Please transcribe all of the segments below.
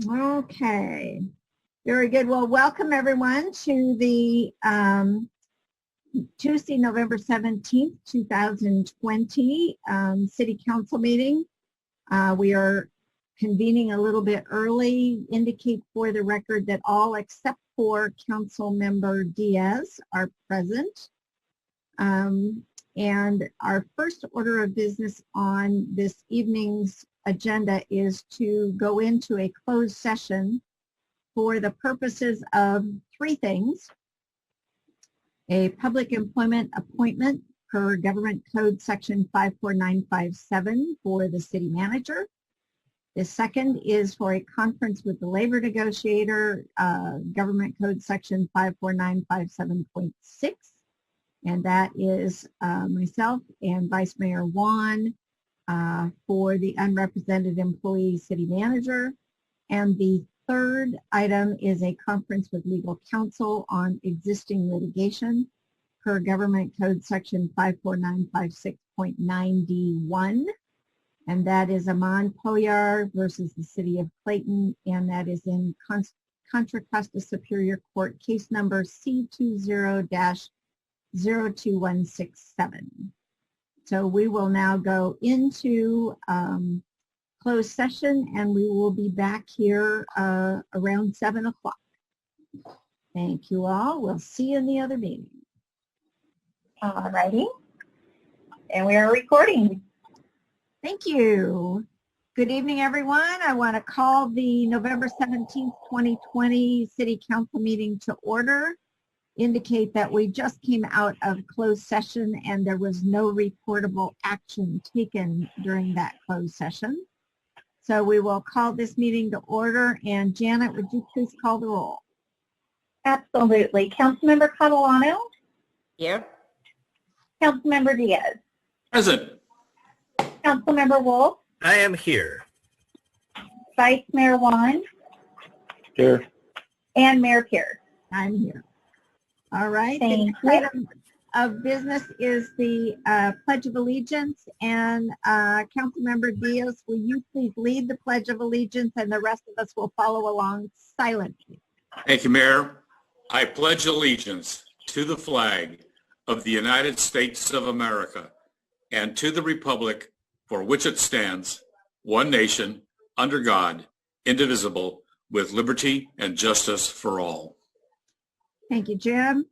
Okay, very good. Well, welcome everyone to the Tuesday, November 17th, 2020 City Council meeting. We are convening a little bit early. Indicate for the record that all except for Council Member Diaz are present. And our first order of business on this evening's agenda is to go into a closed session for the purposes of three things: a public employment appointment per Government Code Section 54957 for the city manager. The second is for a conference with the labor negotiator, Government Code Section 54957.6. And that is myself and Vice Mayor Juan for the unrepresented employee city manager. And the third item is a conference with legal counsel on existing litigation per Government Code Section 54956.9D1. And that is Amon Poyar versus the City of Clayton, and that is in Contra Costa Superior Court, case number C20-02167. So we will now go into closed session, and we will be back here around 7 o'clock. Thank you all. We'll see you in the other meeting. All righty. And we are recording. Thank you. Good evening, everyone. I want to call the November 17th, 2020 City Council meeting to order. Indicate that we just came out of closed session and there was no reportable action taken during that closed session. So we will call this meeting to order. And Janet, would you please call the roll? Absolutely. Councilmember Catalano? Here. Councilmember Diaz? Present. Councilmember Wolf? I am here. Vice Mayor Juan? Here. And Mayor Pierce? I'm here. All right. Thank the next item of business is the Pledge of Allegiance. And Councilmember Diaz, will you please lead the Pledge of Allegiance, and the rest of us will follow along silently. Thank you, Mayor. I pledge allegiance to the flag of the United States of America and to the republic for which it stands, one nation, under God, indivisible, with liberty and justice for all. Thank you, Jim.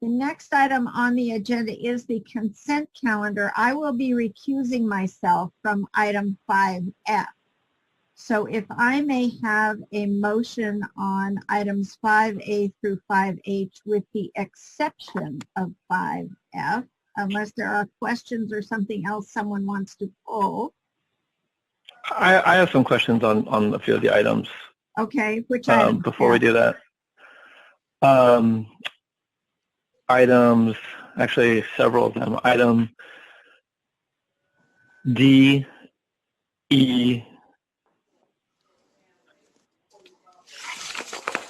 The next item on the agenda is the consent calendar. I will be recusing myself from item 5F. So if I may have a motion on items 5A through 5H with the exception of 5F, unless there are questions or something else someone wants to pull. I have some questions on a few of the items. Okay, which items? Before we do that. Items, actually several of them. Item D, E,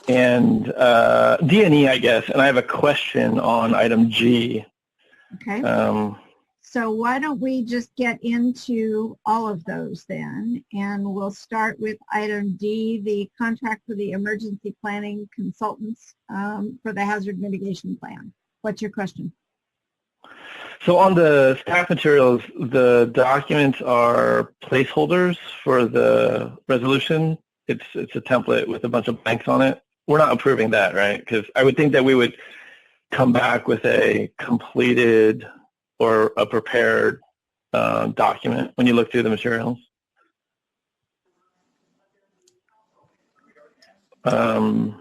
and D and E, I guess. And I have a question on item G. Okay. So why don't we just get into all of those then, and we'll start with item D, the contract for the emergency planning consultants for the hazard mitigation plan. What's your question? So on the staff materials, the documents are placeholders for the resolution. It's a template with a bunch of blanks on it. We're not approving that, right? Because I would think that we would come back with a completed or a prepared document when you look through the materials. Scott,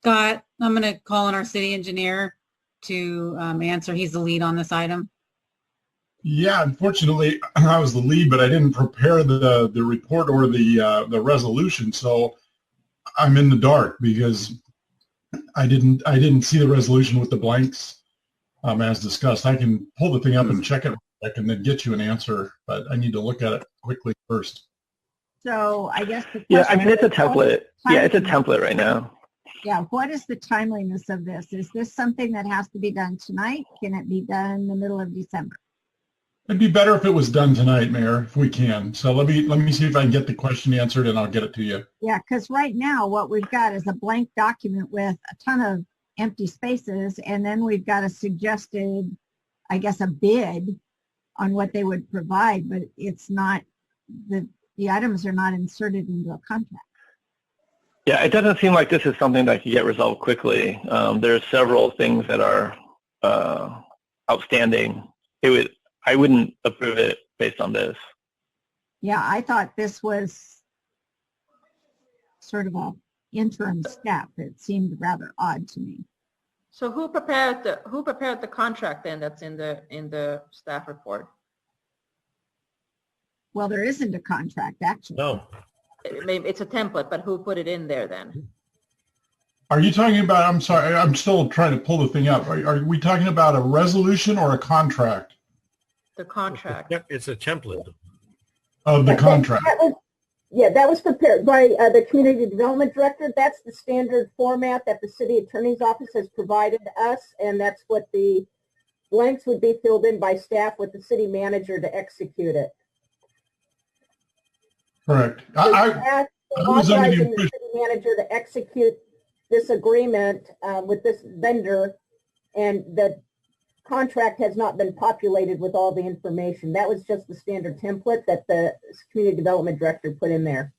I'm going to call on our city engineer to answer. He's the lead on this item. Yeah, unfortunately, I was the lead, but I didn't prepare the report or the resolution, so I'm in the dark because I didn't see the resolution with the blanks as discussed. I can pull the thing up and check it. I can then get you an answer, but I need to look at it quickly first. So I guess the question, yeah, I mean it's a template. Yeah, it's a template right now. Yeah, what is the timeliness of this? Is this something that has to be done tonight? Can it be done in the middle of December? It'd be better if it was done tonight, Mayor, if we can. So let me see if I can get the question answered, and I'll get it to you. Yeah, because right now what we've got is a blank document with a ton of empty spaces, and then we've got a suggested, I guess, a bid on what they would provide, but it's not, the items are not inserted into a contract. Yeah, it doesn't seem like this is something that can get resolved quickly. There's several things that are outstanding. I wouldn't approve it based on this. Yeah, I thought this was sort of a interim step. It seemed rather odd to me. So who prepared the contract then that's in the staff report? Well, there isn't a contract, actually. No. Maybe it's a template, but who put it in there then? Are you talking about, I'm sorry, I'm still trying to pull the thing up. Are we talking about a resolution or a contract? The contract. It's a template. Of the contract. That was prepared by the Community Development Director. That's the standard format that the City Attorney's Office has provided us, and that's what the blanks would be filled in by staff with the City Manager to execute it. Correct. I was under the Authorizing the impression. City Manager to execute this agreement with this vendor, and the contract has not been populated with all the information. That was just the standard template that the Community Development Director put in there.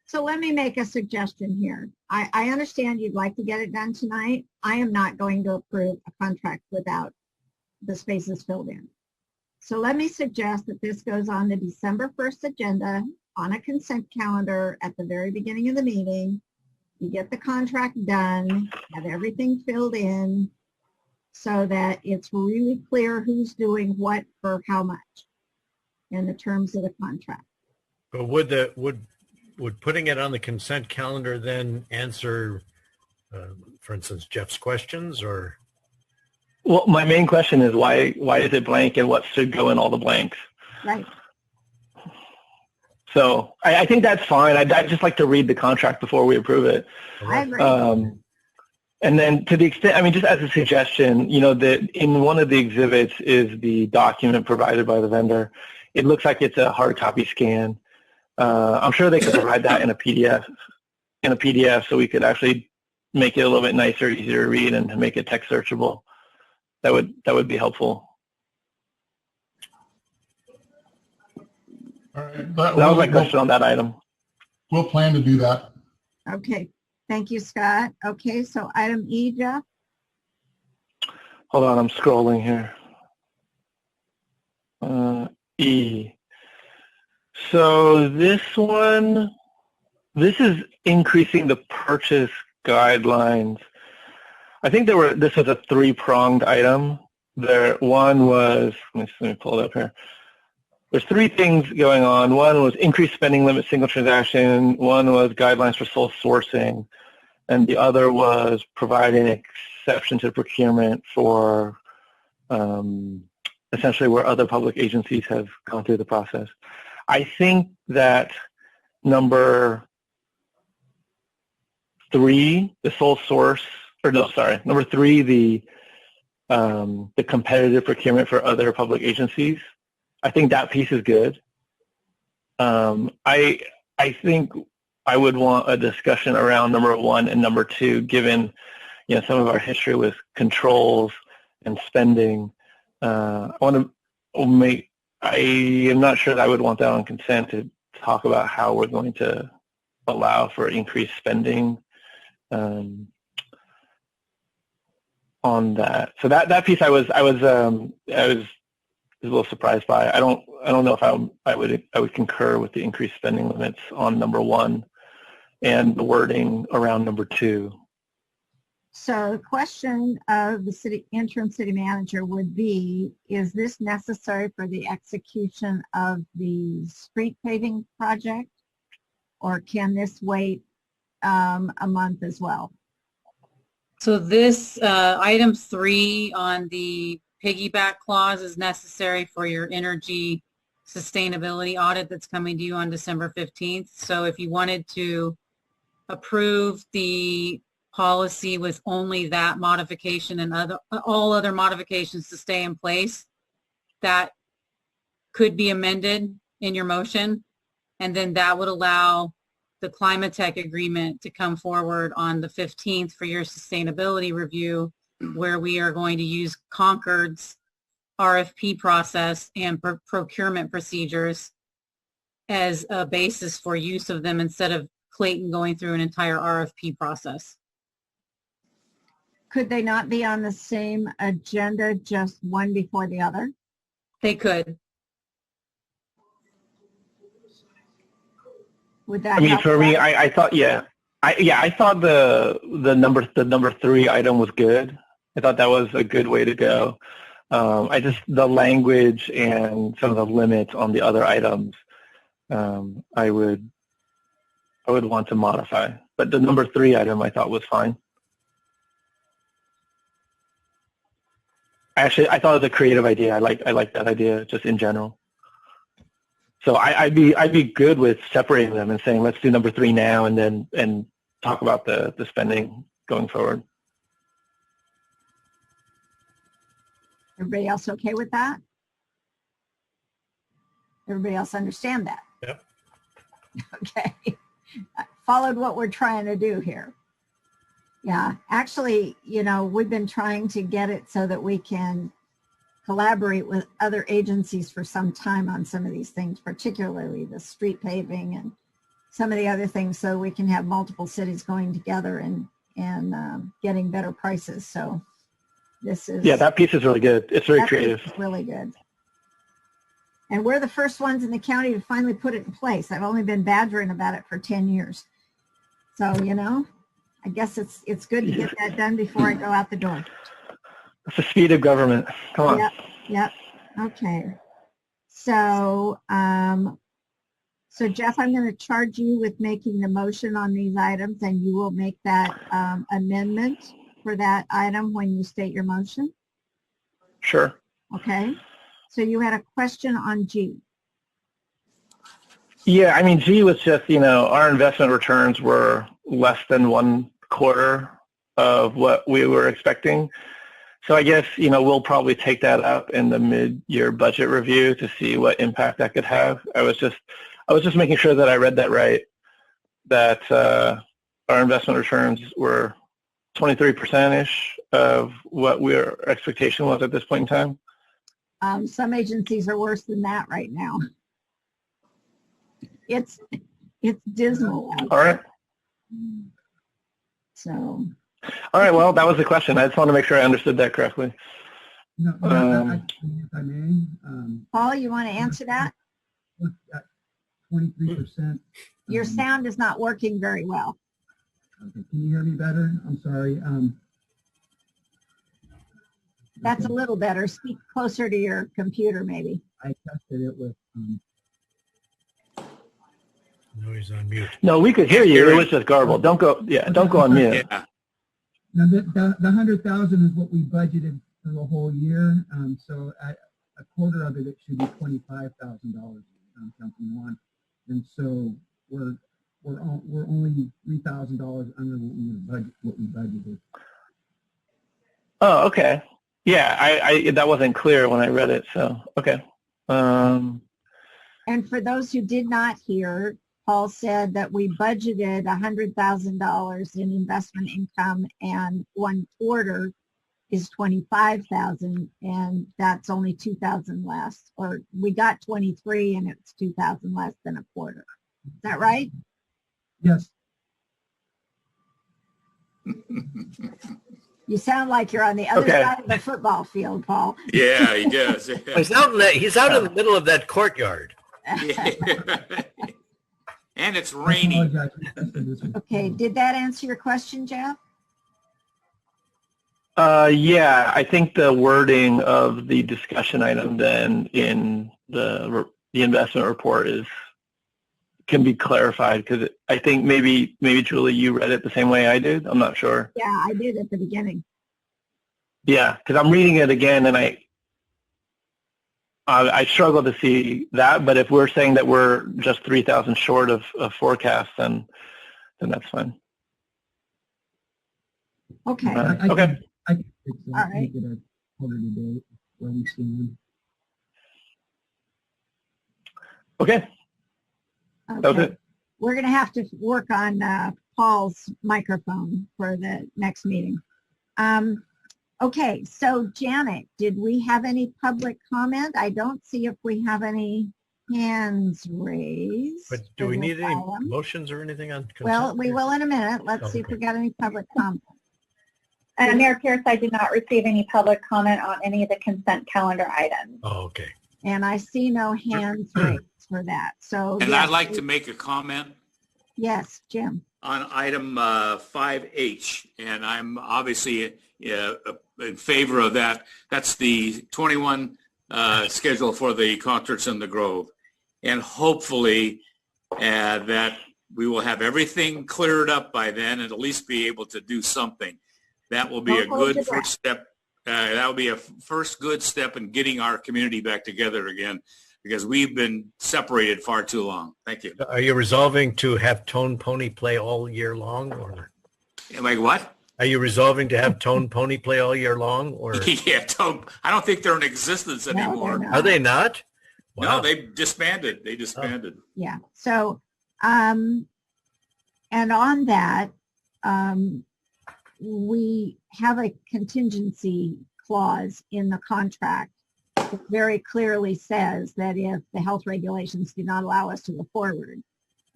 So let me make a suggestion here. I understand you'd like to get it done tonight. I am not going to approve a contract without the spaces filled in. So let me suggest that this goes on the December 1st agenda on a consent calendar at the very beginning of the meeting. You get the contract done, have everything filled in so that it's really clear who's doing what for how much in the terms of the contract. But would putting it on the consent calendar then answer, for instance, Jeff's questions, or? Well, my main question is why is it blank and what should go in all the blanks? Right. So I think that's fine. I'd just like to read the contract before we approve it. I agree. And then to the extent, I mean, just as a suggestion, that in one of the exhibits is the document provided by the vendor. It looks like it's a hard copy scan. I'm sure they could provide that in a PDF, so we could actually make it a little bit nicer, easier to read, and to make it text searchable. That would be helpful. All right, That was my question on that item. We'll plan to do that. Okay. Thank you, Scott. Okay, so item E, Jeff. Hold on, I'm scrolling here. E. So this is increasing the purchase guidelines. I think this was a three-pronged item. One was, let me pull it up here. There's three things going on. One was increased spending limit single transaction. One was guidelines for sole sourcing. And the other was providing exception to procurement for essentially where other public agencies have gone through the process. I think that number 3, the sole source, number 3, the competitive procurement for other public agencies, I think that piece is good. I think I would want a discussion around number 1 and number 2, given some of our history with controls and spending. I am not sure that I would want that on consent to talk about how we're going to allow for increased spending on that. So that piece I was a little surprised by. I don't know if I would concur with the increased spending limits on number 1 and the wording around number 2. So the question of the interim city manager would be, is this necessary for the execution of the street paving project, or can this wait a month as well? So this item 3 on the piggyback clause is necessary for your energy sustainability audit that's coming to you on December 15th. So if you wanted to approve the policy with only that modification and all other modifications to stay in place, that could be amended in your motion, and then that would allow the climate tech agreement to come forward on the 15th for your sustainability review, where we are going to use Concord's RFP process and procurement procedures as a basis for use of them instead of Clayton going through an entire RFP process. Could they not be on the same agenda, just one before the other? They could. Would that I mean, help for me, us? I thought, I thought the number 3 item was good. I thought that was a good way to go. The language and some of the limits on the other items, I would want to modify. But the number 3 item I thought was fine. Actually, I thought it was a creative idea. I like that idea just in general. So I'd be good with separating them and saying, let's do number 3 now and talk about the spending going forward. Everybody else okay with that? Everybody else understand that? Yep. Okay. Followed what we're trying to do here. Yeah, actually, we've been trying to get it so that we can collaborate with other agencies for some time on some of these things, particularly the street paving and some of the other things, so we can have multiple cities going together and getting better prices. So this is... Yeah, that piece is really good. It's very creative. Really good. And we're the first ones in the county to finally put it in place. I've only been badgering about it for 10 years. So, I guess it's good to get that done before I go out the door. It's the speed of government. Come on. Yep. Okay. So, so Jeff, I'm going to charge you with making the motion on these items, and you will make that amendment for that item when you state your motion. Sure. Okay. So you had a question on G. Yeah, I mean, G was just, our investment returns were less than 1/4 of what we were expecting. So I guess, we'll probably take that up in the mid-year budget review to see what impact that could have. I was just making sure that I read that right, that our investment returns were 23%-ish of what our expectation was at this point in time. Some agencies are worse than that right now. It's dismal. All right. So. All right. Well, that was the question. I just want to make sure I understood that correctly. No, if I may. Paul, you want to answer that? 23%. Your sound is not working very well. Okay, can you hear me better? I'm sorry. That's a little better. Speak closer to your computer, maybe. I tested it with. No, he's on mute. No, we could hear you. It was just garbled. Don't go on mute. Yeah. Now the 100,000 is what we budgeted for the whole year. So at a quarter of it should be $25,000, Councilman Juan. And so we're only $3,000 under what we budgeted. Oh, okay. Yeah, I that wasn't clear when I read it. So okay. And for those who did not hear, Paul said that we budgeted $100,000 in investment income, and 1/4 is $25,000, and that's only $2,000 less. Or we got 23, and it's $2,000 less than 1/4. Is that right? Yes. You sound like you're on the other side of the football field, Paul. Yeah, he does. He's out in the middle of that courtyard. Yeah. And it's raining. Okay, did that answer your question, Jeff? Yeah, I think the wording of the discussion item then in the investment report can be clarified, because I think maybe Julie, you read it the same way I did. I'm not sure. Yeah, I did at the beginning. Yeah, because I'm reading it again, and I struggle to see that. But if we're saying that we're just 3,000 short of forecast, then that's fine. Okay. Okay. I can fix that. All right. Get a quarter to date where we stand. Okay, that was it. We're going to have to work on Paul's microphone for the next meeting. Okay, so Janet, did we have any public comment? I don't see if we have any hands raised. But do we need any motions or anything on consent? Well, we will in a minute. Let's see if we got any public comment. Mayor Pierce, I did not receive any public comment on any of the consent calendar items. Oh, okay. And I see no hands raised for that. So, And yes, I'd like to make a comment yes, Jim. on item 5H, and I'm obviously in favor of that. That's the 21 schedule for the concerts in the Grove. And hopefully that we will have everything cleared up by then and at least be able to do something. That will be a good first step. That will be a first good step in getting our community back together again, because we've been separated far too long. Thank you. Are you resolving to have Tone Pony play all year long, or Am I what? are you resolving to have Tone Pony play all year long, or Yeah, I don't think they're in existence anymore. they're are they not? No, they disbanded. They disbanded. Yeah. So, and on that, we have a contingency clause in the contract that very clearly says that if the health regulations do not allow us to go forward,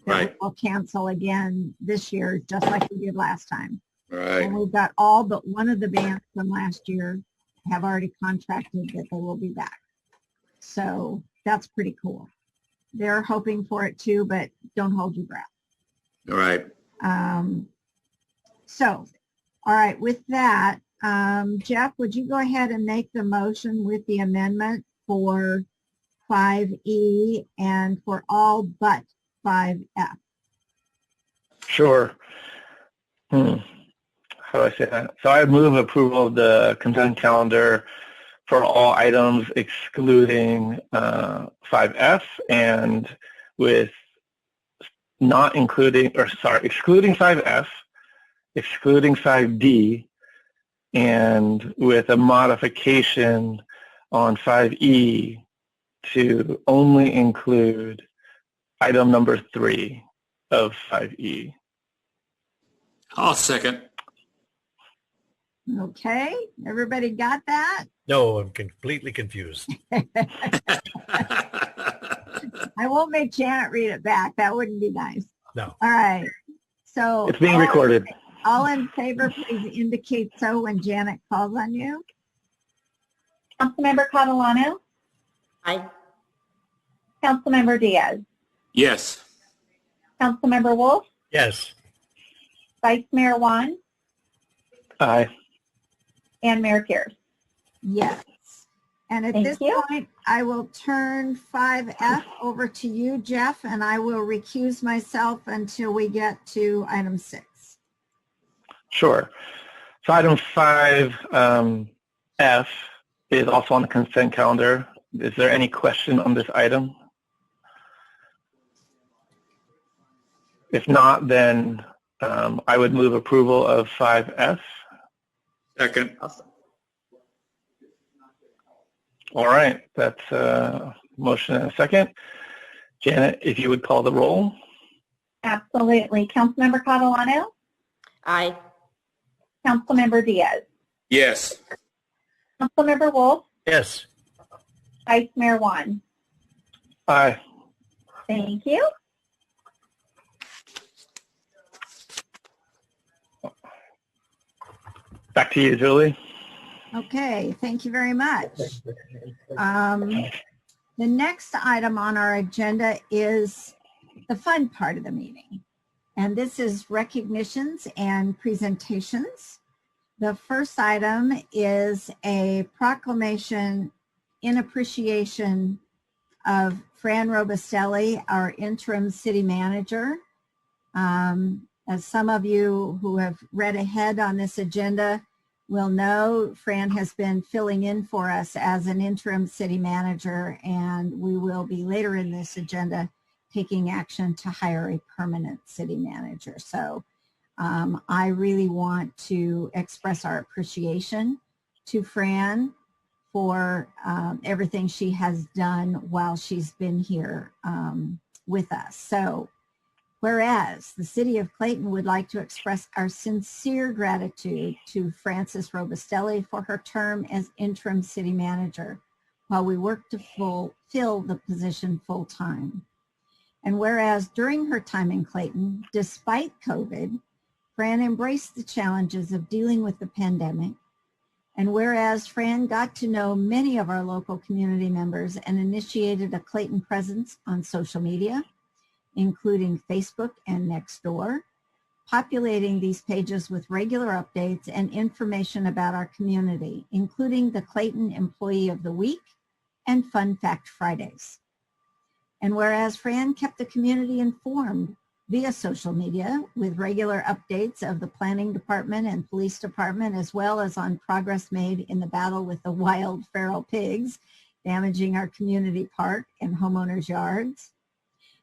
that Right. we'll cancel again this year, just like we did last time. Right. And we've got all but one of the bands from last year have already contracted that they will be back. So that's pretty cool. They're hoping for it too, but don't hold your breath. All right. So, all right, with that, Jeff, would you go ahead and make the motion with the amendment for 5E and for all but 5F? Sure. How do I say that? So I move approval of the consent calendar for all items excluding 5F and with not including, or sorry, excluding 5F, excluding 5D, and with a modification on 5E to only include item number 3 of 5E. I'll second. Okay, everybody got that? No, I'm completely confused. I won't make Janet read it back. That wouldn't be nice. No. All right. So It's being recorded. all in favor, please indicate so when Janet calls on you. Councilmember Catalano, Aye. Councilmember Diaz, Yes. Councilmember Wolf, Yes. Vice Mayor Juan, Aye. and Mayor Pierce. Yes. And at Thank this you. point, I will turn 5F over to you, Jeff, and I will recuse myself until we get to item 6. Sure. So item 5F is also on the consent calendar. Is there any question on this item? If not, then I would move approval of 5F. Second. Awesome. All right, that's a motion and a second. Janet, if you would call the roll. Absolutely. Councilmember Catalano, Aye. Councilmember Diaz, Yes. Councilmember Wolf, Yes. Vice Mayor Juan. Aye. Thank you. Back to you, Julie. Okay, thank you very much. The next item on our agenda is the fun part of the meeting. And this is recognitions and presentations. The first item is a proclamation in appreciation of Fran Robustelli, our interim city manager. As some of you who have read ahead on this agenda will know, Fran has been filling in for us as an interim city manager, and we will be later in this agenda taking action to hire a permanent city manager. So I really want to express our appreciation to Fran for everything she has done while she's been here with us. So, whereas the City of Clayton would like to express our sincere gratitude to Frances Robustelli for her term as interim city manager while we work to fill the position full-time. And whereas during her time in Clayton, despite COVID, Fran embraced the challenges of dealing with the pandemic. And whereas Fran got to know many of our local community members and initiated a Clayton presence on social media, including Facebook and Nextdoor, populating these pages with regular updates and information about our community, including the Clayton Employee of the Week and Fun Fact Fridays. And whereas Fran kept the community informed via social media with regular updates of the planning department and police department, as well as on progress made in the battle with the wild feral pigs damaging our community park and homeowners' yards.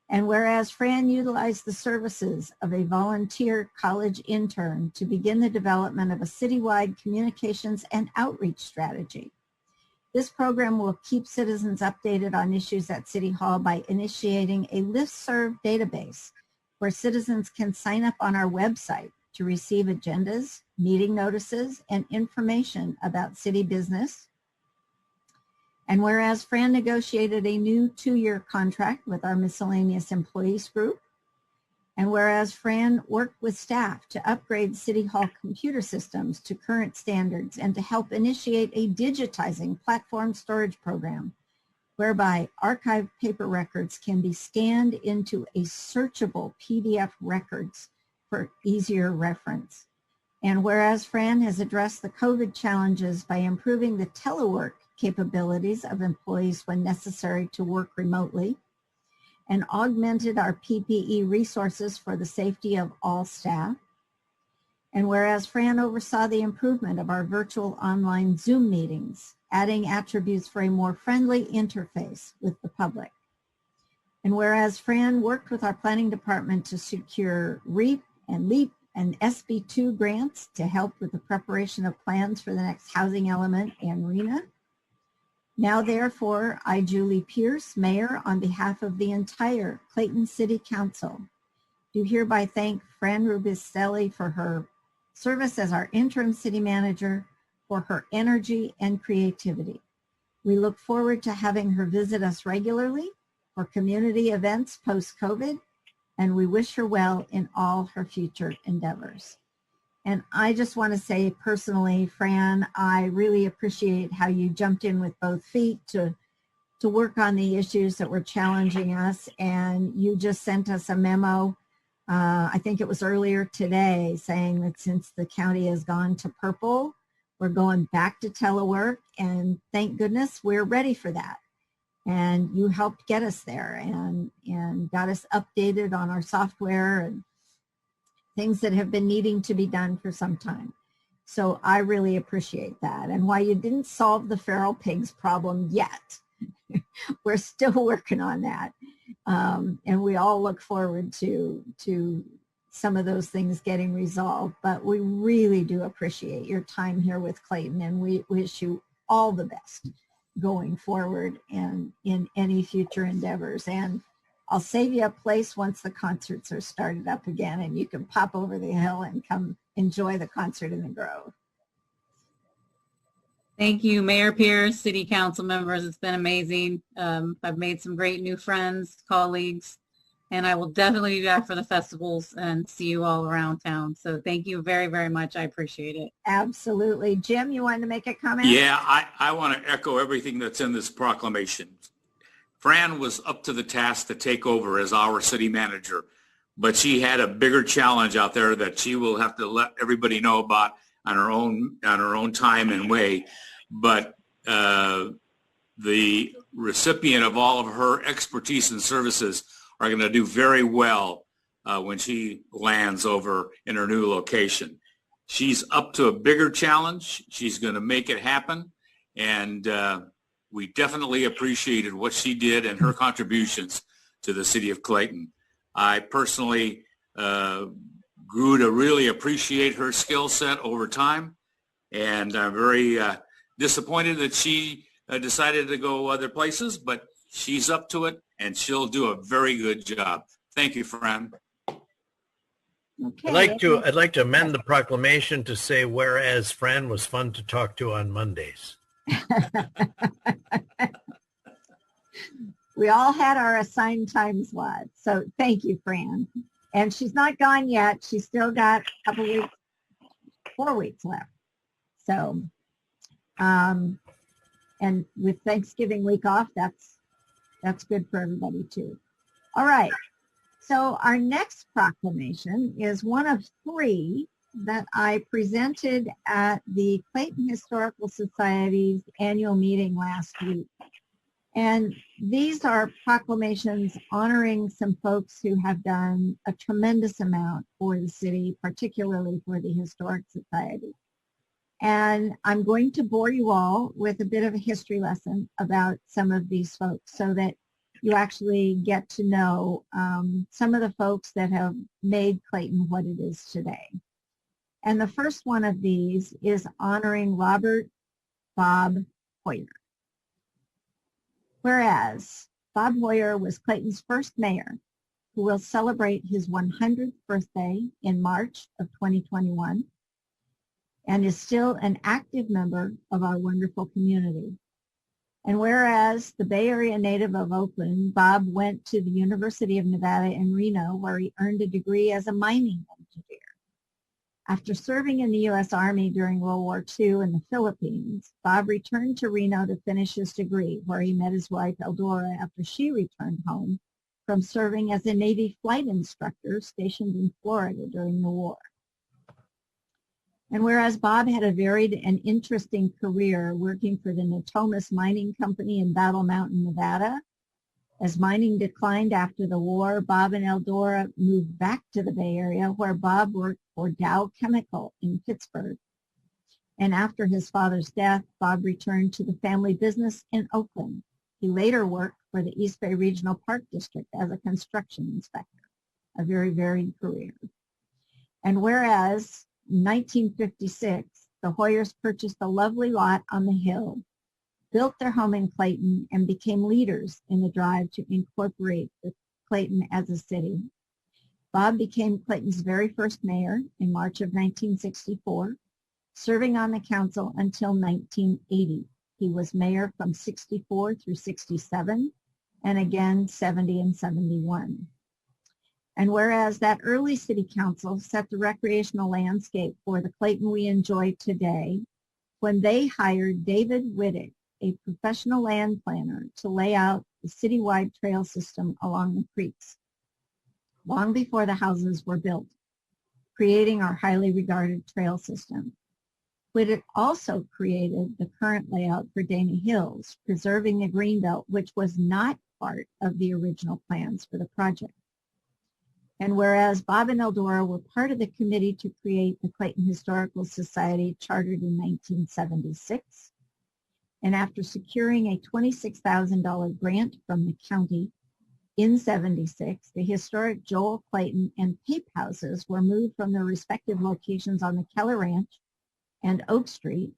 And whereas Fran utilized the services of a volunteer college intern to begin the development of a citywide communications and outreach strategy. This program will keep citizens updated on issues at City Hall by initiating a listserv database where citizens can sign up on our website to receive agendas, meeting notices, and information about city business. And whereas Fran negotiated a new 2-year contract with our miscellaneous employees group, and whereas Fran worked with staff to upgrade City Hall computer systems to current standards and to help initiate a digitizing platform storage program, whereby archived paper records can be scanned into a searchable PDF records for easier reference. And whereas Fran has addressed the COVID challenges by improving the telework capabilities of employees when necessary to work remotely, and augmented our PPE resources for the safety of all staff. And whereas Fran oversaw the improvement of our virtual online Zoom meetings, adding attributes for a more friendly interface with the public. And whereas Fran worked with our planning department to secure REAP and LEAP and SB2 grants to help with the preparation of plans for the next housing element and RENA. Now, therefore, I, Julie Pierce, Mayor, on behalf of the entire Clayton City Council, do hereby thank Fran Robustelli for her service as our interim city manager, for her energy and creativity. We look forward to having her visit us regularly for community events post-COVID, and we wish her well in all her future endeavors. And I just want to say personally, Fran, I really appreciate how you jumped in with both feet to work on the issues that were challenging us. And you just sent us a memo, I think it was earlier today, saying that since the county has gone to purple, we're going back to telework. And thank goodness we're ready for that. And you helped get us there and got us updated on our software and things that have been needing to be done for some time. So I really appreciate that. And while you didn't solve the feral pigs problem yet, we're still working on that. And we all look forward to some of those things getting resolved. But we really do appreciate your time here with Clayton, and we wish you all the best going forward and in any future endeavors. And I'll save you a place once the concerts are started up again, and you can pop over the hill and come enjoy the concert in the Grove. Thank you, Mayor Pierce, City Council members. It's been amazing. I've made some great new friends, colleagues, and I will definitely be back for the festivals and see you all around town. So thank you very, very much. I appreciate it. Absolutely. Jim, you wanted to make a comment? Yeah, I want to echo everything that's in this proclamation. Fran was up to the task to take over as our city manager, but she had a bigger challenge out there that she will have to let everybody know about on her own time and way. But the recipient of all of her expertise and services are going to do very well when she lands over in her new location. She's up to a bigger challenge. She's going to make it happen, and we definitely appreciated what she did and her contributions to the city of Clayton. I personally grew to really appreciate her skill set over time, and I'm very disappointed that she decided to go other places, but she's up to it and she'll do a very good job. Thank you, Fran. Okay. I'd like to amend the proclamation to say, whereas Fran was fun to talk to on Mondays. We all had our assigned time slots. So thank you, Fran. And she's not gone yet. She's still got a couple weeks, 4 weeks left. So, and with Thanksgiving week off, that's good for everybody too. All right. So our next proclamation is one of 3 that I presented at the Clayton Historical Society's annual meeting last week. And these are proclamations honoring some folks who have done a tremendous amount for the city, particularly for the Historic Society. And I'm going to bore you all with a bit of a history lesson about some of these folks so that you actually get to know some of the folks that have made Clayton what it is today. And the first one of these is honoring Robert Bob Hoyer. Whereas Bob Hoyer was Clayton's first mayor, who will celebrate his 100th birthday in March of 2021, and is still an active member of our wonderful community. And whereas the Bay Area native of Oakland, Bob went to the University of Nevada in Reno, where he earned a degree as a mining engineer. After serving in the U.S. Army during World War II in the Philippines, Bob returned to Reno to finish his degree, where he met his wife, Eldora, after she returned home from serving as a Navy flight instructor stationed in Florida during the war. And whereas Bob had a varied and interesting career working for the Natomas Mining Company in Battle Mountain, Nevada, as mining declined after the war, Bob and Eldora moved back to the Bay Area, where Bob worked for Dow Chemical in Pittsburgh. And after his father's death, Bob returned to the family business in Oakland. He later worked for the East Bay Regional Park District as a construction inspector, a very varied career. And whereas in 1956, the Hoyers purchased a lovely lot on the hill, built their home in Clayton, and became leaders in the drive to incorporate Clayton as a city. Bob became Clayton's very first mayor in March of 1964, serving on the council until 1980. He was mayor from 64 through 67, and again 70 and 71. And whereas that early city council set the recreational landscape for the Clayton we enjoy today, when they hired David Wittig, a professional land planner, to lay out the citywide trail system along the creeks, long before the houses were built, creating our highly regarded trail system. Wittig also created the current layout for Dana Hills, preserving the greenbelt, which was not part of the original plans for the project. And whereas Bob and Eldora were part of the committee to create the Clayton Historical Society, chartered in 1976, and after securing a $26,000 grant from the county in 76, the historic Joel Clayton and Pape houses were moved from their respective locations on the Keller Ranch and Oak Street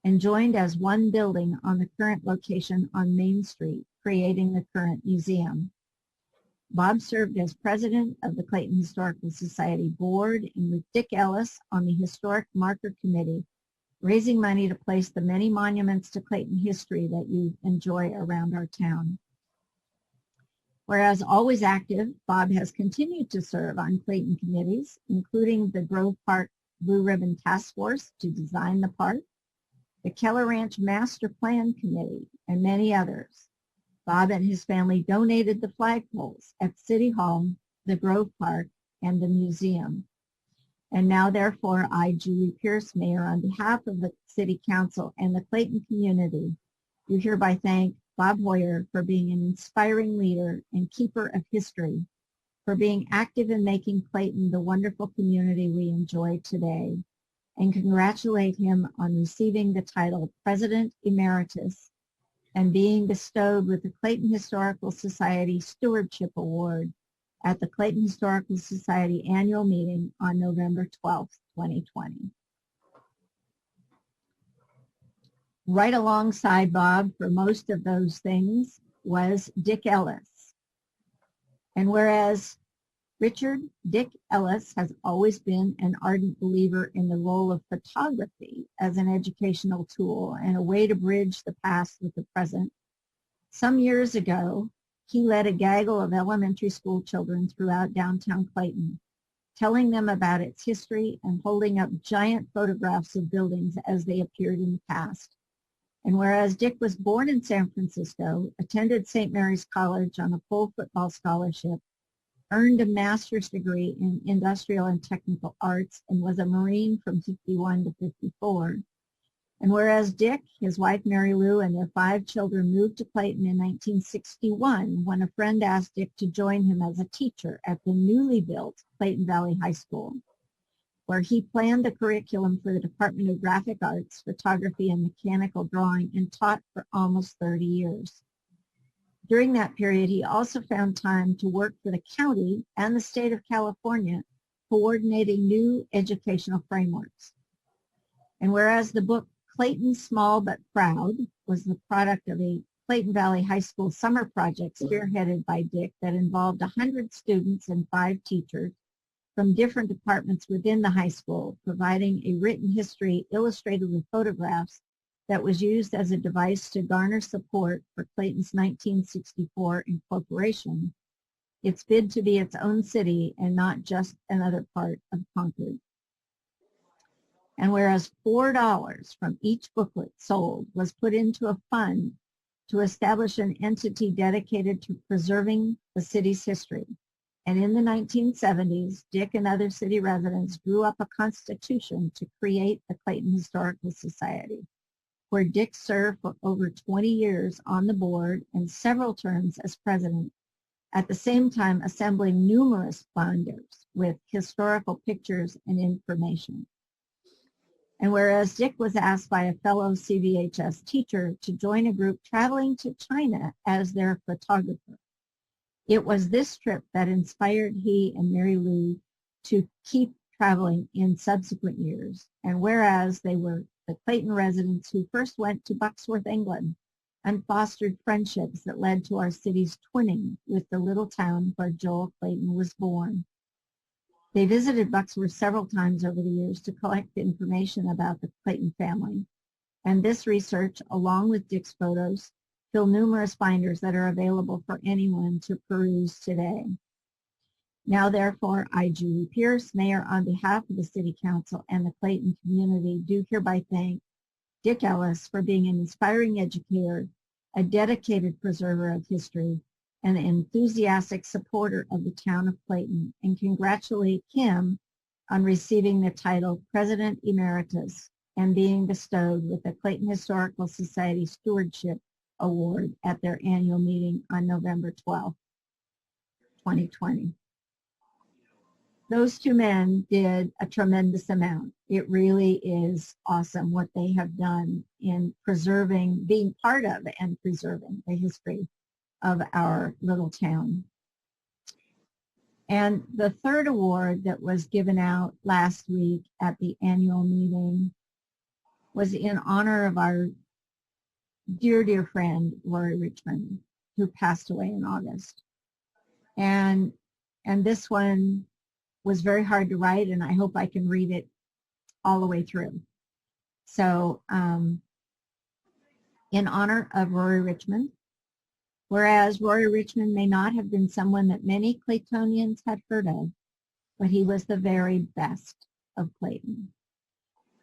and joined as one building on the current location on Main Street, creating the current museum. Bob served as president of the Clayton Historical Society Board and with Dick Ellis on the Historic Marker Committee, raising money to place the many monuments to Clayton history that you enjoy around our town. Whereas always active, Bob has continued to serve on Clayton committees, including the Grove Park Blue Ribbon Task Force to design the park, the Keller Ranch Master Plan Committee, and many others. Bob and his family donated the flagpoles at City Hall, the Grove Park, and the museum. And now, therefore, I, Julie Pierce, Mayor, on behalf of the City Council and the Clayton community, do hereby thank Bob Hoyer for being an inspiring leader and keeper of history, for being active in making Clayton the wonderful community we enjoy today, and congratulate him on receiving the title President Emeritus and being bestowed with the Clayton Historical Society Stewardship Award at the Clayton Historical Society annual meeting on November 12th, 2020. Right alongside Bob for most of those things was Dick Ellis. And whereas Dick Ellis has always been an ardent believer in the role of photography as an educational tool and a way to bridge the past with the present, some years ago, he led a gaggle of elementary school children throughout downtown Clayton, telling them about its history and holding up giant photographs of buildings as they appeared in the past. And whereas Dick was born in San Francisco, attended St. Mary's College on a full football scholarship, earned a master's degree in industrial and technical arts, and was a Marine from 51 to 54. And whereas Dick, his wife Mary Lou, and their 5 children moved to Clayton in 1961 when a friend asked Dick to join him as a teacher at the newly built Clayton Valley High School, where he planned the curriculum for the Department of Graphic Arts, Photography, and Mechanical Drawing, and taught for almost 30 years. During that period, he also found time to work for the county and the state of California, coordinating new educational frameworks. And whereas the book Clayton Small But Proud was the product of a Clayton Valley High School summer project spearheaded by Dick that involved 100 students and 5 teachers from different departments within the high school, providing a written history illustrated with photographs that was used as a device to garner support for Clayton's 1964 incorporation, its bid to be its own city and not just another part of Concord. And whereas $4 from each booklet sold was put into a fund to establish an entity dedicated to preserving the city's history. And in the 1970s, Dick and other city residents drew up a constitution to create the Clayton Historical Society, where Dick served for over 20 years on the board and several terms as president, at the same time assembling numerous binders with historical pictures and information. And whereas Dick was asked by a fellow CVHS teacher to join a group traveling to China as their photographer, it was this trip that inspired he and Mary Lou to keep traveling in subsequent years. And whereas they were the Clayton residents who first went to Bucksworth, England, and fostered friendships that led to our city's twinning with the little town where Joel Clayton was born. They visited Bucksworth several times over the years to collect information about the Clayton family. And this research, along with Dick's photos, fill numerous binders that are available for anyone to peruse today. Now, therefore, I, Julie Pierce, Mayor, on behalf of the City Council and the Clayton community, do hereby thank Dick Ellis for being an inspiring educator, a dedicated preserver of history, and an enthusiastic supporter of the town of Clayton, and congratulate him on receiving the title President Emeritus and being bestowed with the Clayton Historical Society Stewardship Award at their annual meeting on November 12, 2020. Those 2 men did a tremendous amount. It really is awesome what they have done in preserving, being part of and preserving the history of our little town. And the 3rd award that was given out last week at the annual meeting was in honor of our dear, dear friend, Rory Richmond, who passed away in August. And this one was very hard to write, and I hope I can read it all the way through. So, in honor of Rory Richmond, whereas Rory Richmond may not have been someone that many Claytonians had heard of, but he was the very best of Clayton.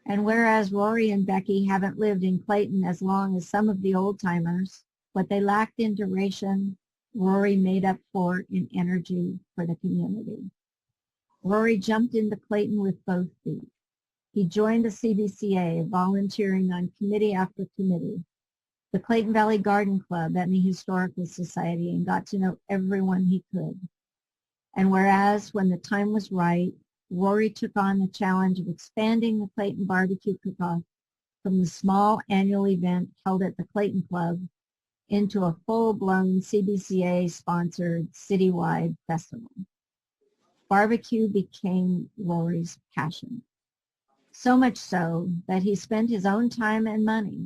And whereas Rory and Becky haven't lived in Clayton as long as some of the old-timers, what they lacked in duration, Rory made up for in energy for the community. Rory jumped into Clayton with both feet. He joined the CBCA, volunteering on committee after committee, the Clayton Valley Garden Club, and the Historical Society, and got to know everyone he could. And whereas when the time was right, Rory took on the challenge of expanding the Clayton Barbecue Cook-Off from the small annual event held at the Clayton Club into a full-blown CBCA-sponsored citywide festival. Barbecue became Rory's passion, so much so that he spent his own time and money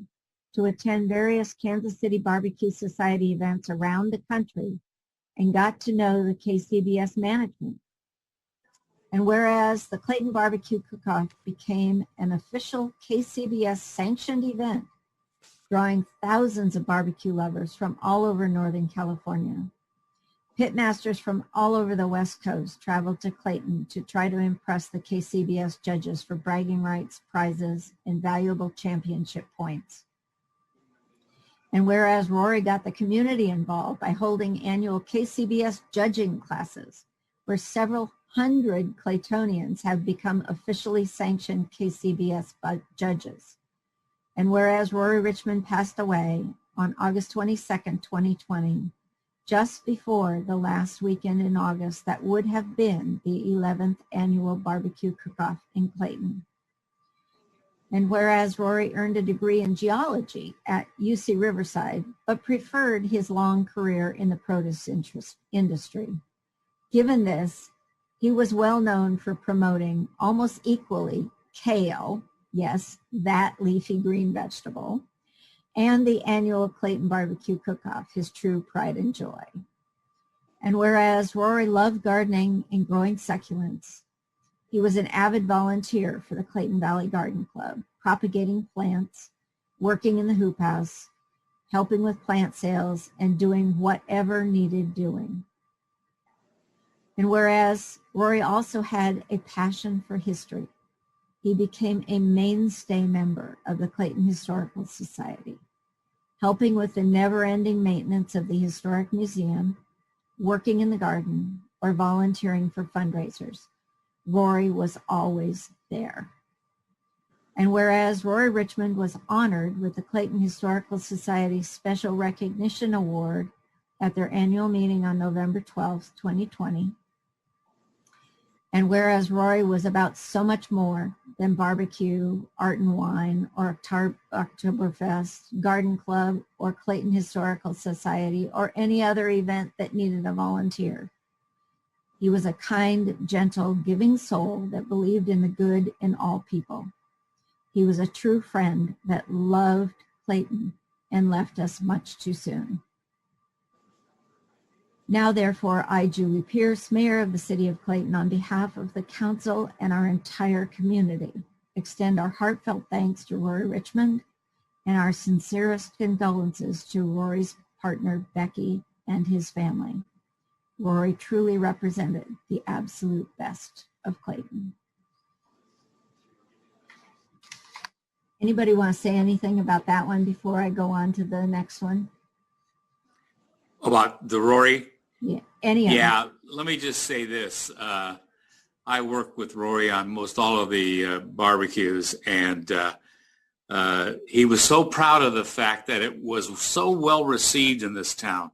to attend various Kansas City Barbecue Society events around the country and got to know the KCBS management. And whereas the Clayton Barbecue Cook-Off became an official KCBS sanctioned event, drawing thousands of barbecue lovers from all over Northern California, pitmasters from all over the West Coast traveled to Clayton to try to impress the KCBS judges for bragging rights, prizes, and valuable championship points. And whereas Rory got the community involved by holding annual KCBS judging classes, where several hundred Claytonians have become officially sanctioned KCBS judges. And whereas Rory Richmond passed away on August 22nd, 2020, just before the last weekend in August that would have been the 11th annual barbecue cook-off in Clayton. And whereas Rory earned a degree in geology at UC Riverside, but preferred his long career in the produce industry. Given this, he was well known for promoting almost equally kale, yes, that leafy green vegetable, and the annual Clayton Barbecue Cook-Off, his true pride and joy. And whereas Rory loved gardening and growing succulents, he was an avid volunteer for the Clayton Valley Garden Club, propagating plants, working in the hoop house, helping with plant sales, and doing whatever needed doing. And whereas Rory also had a passion for history, he became a mainstay member of the Clayton Historical Society, helping with the never-ending maintenance of the Historic Museum, working in the garden, or volunteering for fundraisers. Rory was always there. And whereas Rory Richmond was honored with the Clayton Historical Society Special Recognition Award at their annual meeting on November 12, 2020, and whereas Rory was about so much more than barbecue, art and wine, or Oktoberfest, garden club, or Clayton Historical Society, or any other event that needed a volunteer, he was a kind, gentle, giving soul that believed in the good in all people. He was a true friend that loved Clayton and left us much too soon. Now, therefore, I, Julie Pierce, Mayor of the City of Clayton, on behalf of the Council and our entire community, extend our heartfelt thanks to Rory Richmond and our sincerest condolences to Rory's partner, Becky, and his family. Rory truly represented the absolute best of Clayton. Anybody want to say anything about that one before I go on to the next one? About the Rory? Yeah, any of them. Let me just say this. I work with Rory on most all of the barbecues, and he was so proud of the fact that it was so well received in this town.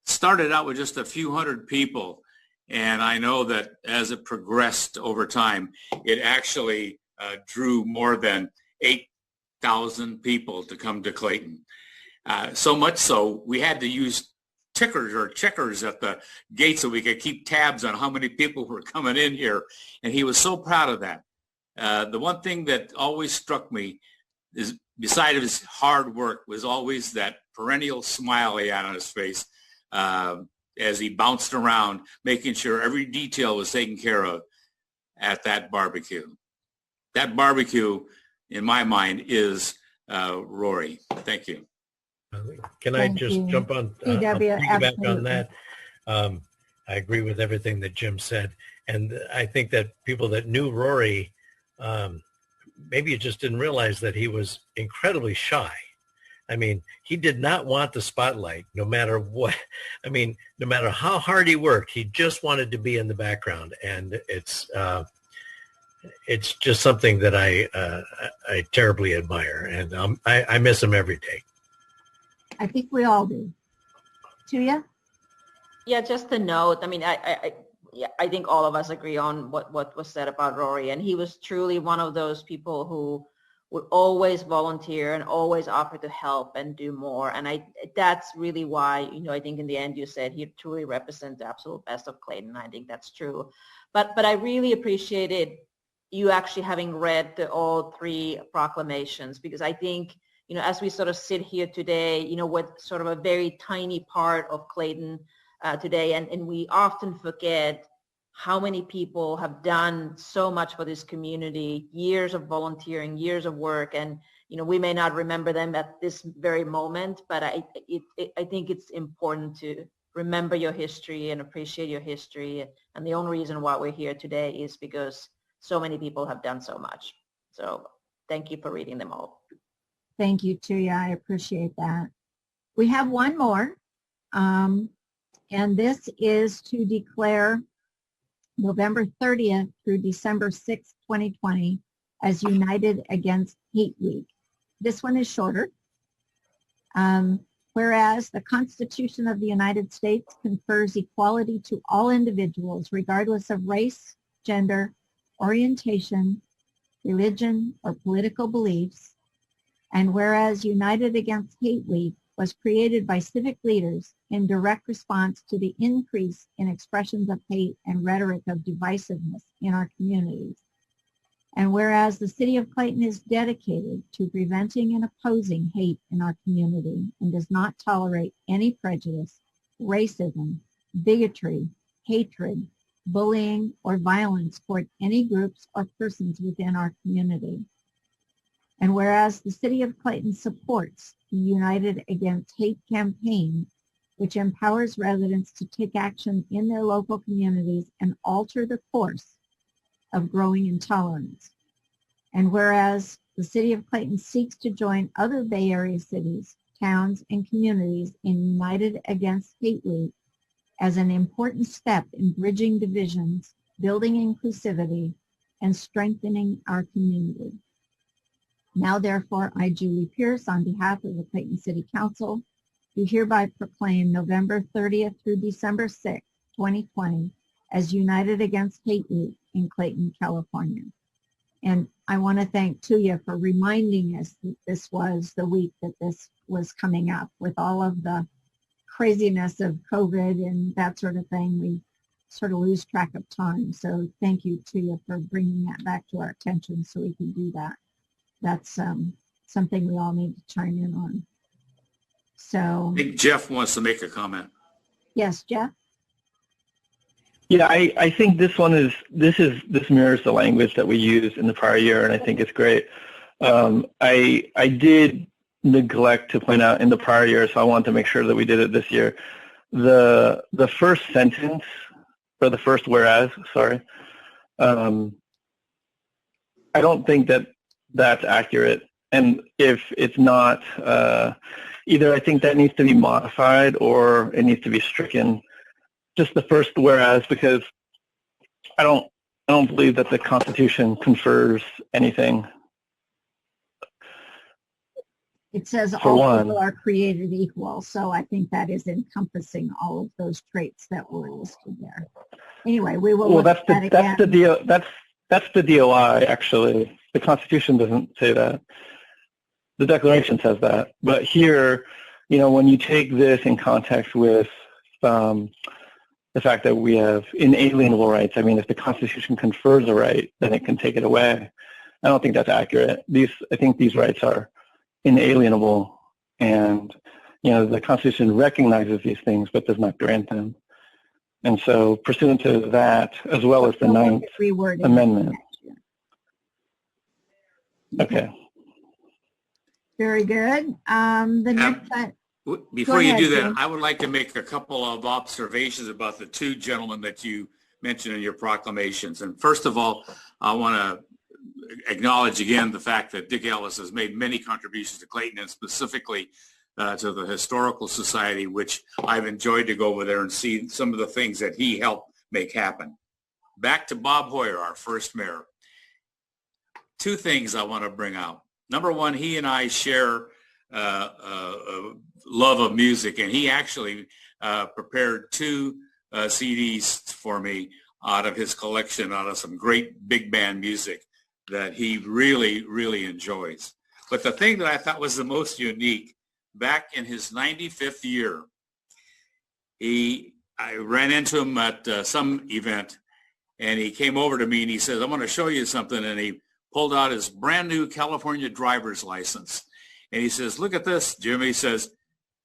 Started out with just a few hundred people, and I know that as it progressed over time, it actually drew more than 8,000 people to come to Clayton. So much so, we had to use tickers or checkers at the gate so we could keep tabs on how many people were coming in here, and he was so proud of that. The one thing that always struck me is, beside his hard work, was always that perennial smile he had on his face as he bounced around, making sure every detail was taken care of at that barbecue. That barbecue, in my mind, is Rory. Thank you. Can I just jump on, piggyback on that? I agree with everything that Jim said. And I think that people that knew Rory, maybe you just didn't realize that he was incredibly shy. I mean, he did not want the spotlight, no matter what. I mean, no matter how hard he worked, he just wanted to be in the background. And it's just something that I terribly admire. And I miss him every day. I think we all do. Tuya? Yeah, just a note. I mean, I think all of us agree on what was said about Rory, and he was truly one of those people who would always volunteer and always offer to help and do more. And that's really why, I think in the end you said he truly represents the absolute best of Clayton. I think that's true. But I really appreciated you actually having read all three proclamations, because I think as we sort of sit here today, with sort of a very tiny part of Clayton today, and we often forget how many people have done so much for this community, years of volunteering, years of work, and we may not remember them at this very moment, but I think it's important to remember your history and appreciate your history. And the only reason why we're here today is because so many people have done so much. So thank you for reading them all. Thank you, Tuya. I appreciate that. We have one more, and this is to declare November 30th through December 6th, 2020 as United Against Hate Week. This one is shorter. Whereas the Constitution of the United States confers equality to all individuals, regardless of race, gender, orientation, religion, or political beliefs. And whereas United Against Hate Week was created by civic leaders in direct response to the increase in expressions of hate and rhetoric of divisiveness in our communities. And whereas the City of Clayton is dedicated to preventing and opposing hate in our community and does not tolerate any prejudice, racism, bigotry, hatred, bullying, or violence toward any groups or persons within our community. And whereas the City of Clayton supports the United Against Hate campaign, which empowers residents to take action in their local communities and alter the course of growing intolerance. And whereas the City of Clayton seeks to join other Bay Area cities, towns, and communities in United Against Hate Week as an important step in bridging divisions, building inclusivity, and strengthening our community. Now, therefore, I, Julie Pierce, on behalf of the Clayton City Council, do hereby proclaim November 30th through December 6th, 2020, as United Against Hate Week in Clayton, California. And I want to thank Tuya for reminding us that this was the week that this was coming up. With all of the craziness of COVID and that sort of thing, we sort of lose track of time. So thank you, Tuya, for bringing that back to our attention so we can do that. That's something we all need to chime in on. So I think Jeff wants to make a comment. Yes, Jeff? Yeah, I think this mirrors the language that we used in the prior year, and I think it's great. I did neglect to point out in the prior year, so I wanted to make sure that we did it this year. The first sentence, or the first whereas, sorry, I don't think that that's accurate. And if it's not, either I think that needs to be modified or it needs to be stricken. Just the first whereas, because I don't believe that the Constitution confers anything. It says all people are created equal, so I think that is encompassing all of those traits that were listed there. Anyway, we will. Well, that's the DOI actually. The Constitution doesn't say that. The Declaration says that, but here, when you take this in context with the fact that we have inalienable rights. I mean, if the Constitution confers a right, then it can take it away. I don't think that's accurate. I think these rights are inalienable, and the Constitution recognizes these things but does not grant them. And so, pursuant to that, as well as the Ninth Amendment. Okay. Very good. The next. Before you do that, I would like to make a couple of observations about the two gentlemen that you mentioned in your proclamations. And first of all, I want to acknowledge again the fact that Dick Ellis has made many contributions to Clayton, and specifically to the Historical Society, which I've enjoyed to go over there and see some of the things that he helped make happen. Back to Bob Hoyer, our first mayor. Two things I want to bring out. Number one, he and I share love of music, and he actually prepared two CDs for me out of his collection, out of some great big band music that he really, really enjoys. But the thing that I thought was the most unique, back in his 95th year, I ran into him at some event, and he came over to me and he says, "I want to show you something," and he pulled out his brand new California driver's license. And he says, look at this, Jim. He says,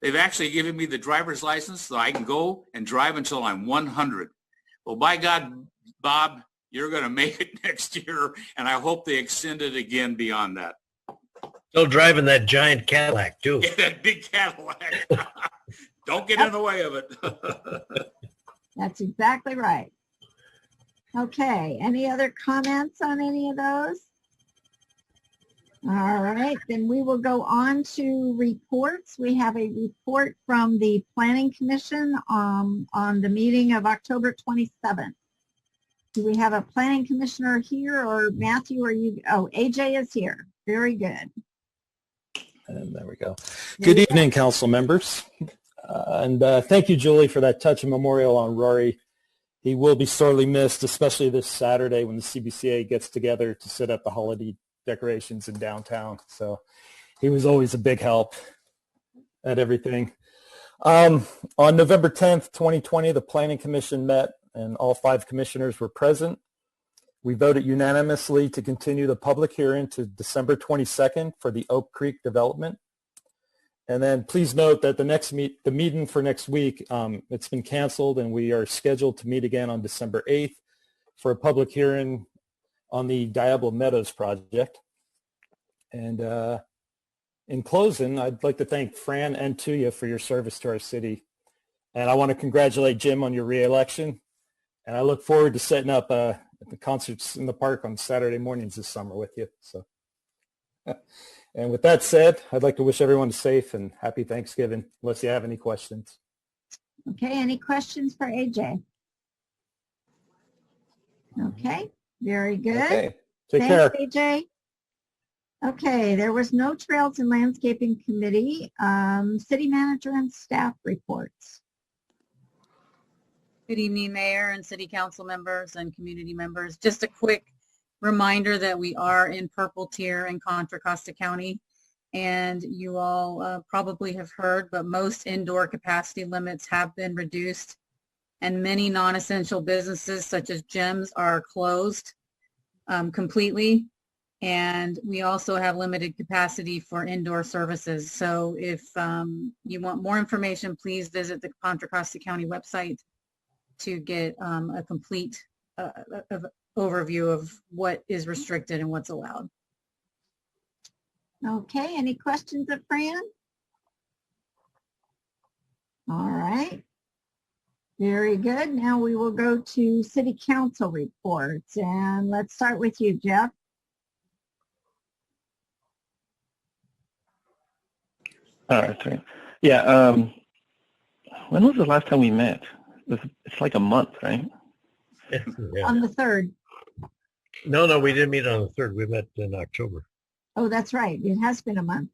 they've actually given me the driver's license so I can go and drive until I'm 100. Well, by God, Bob, you're going to make it next year, and I hope they extend it again beyond that. Still driving that giant Cadillac, too. Yeah, that big Cadillac. Don't get in the way of it. That's exactly right. Okay, any other comments on any of those? All right, then we will go on to reports. We have a report from the Planning Commission on the meeting of October 27th. Do we have a Planning Commissioner here, or Matthew, are you? Oh, AJ is here. Very good. And there we go. Good evening, council members. And thank you, Julie, for that touching memorial on Rory. He will be sorely missed, especially this Saturday when the CBCA gets together to set up the holiday decorations in downtown. So he was always a big help at everything. On November 10th, 2020, the Planning Commission met and all 5 commissioners were present. We voted unanimously to continue the public hearing to December 22nd for the Oak Creek development. And then please note that the meeting for next week, it's been canceled, and we are scheduled to meet again on December 8th for a public hearing on the Diablo Meadows project. And in closing, I'd like to thank Fran and Tuya for your service to our city. And I want to congratulate Jim on your re-election. And I look forward to setting up the concerts in the park on Saturday mornings this summer with you. So. And with that said, I'd like to wish everyone a safe and happy Thanksgiving, unless you have any questions. Okay, any questions for AJ? Okay, very good. Okay, take care. Thanks, AJ. Okay, there was no Trails and Landscaping Committee. City manager and staff reports. Good evening, Mayor and City Council members and community members. Just a quick reminder that we are in purple tier in Contra Costa County, and you all probably have heard, but most indoor capacity limits have been reduced, and many non-essential businesses such as gyms are closed completely, and we also have limited capacity for indoor services. So if you want more information, please visit the Contra Costa County website to get a complete overview of what is restricted and what's allowed. Okay, any questions of Fran? All right. Very good. Now we will go to City Council reports, and let's start with you, Jeff. All right. Sorry. Yeah. When was the last time we met? It's like a month, right? Yeah. On the 3rd. No, we didn't meet on the 3rd. We met in October. Oh, that's right. It has been a month.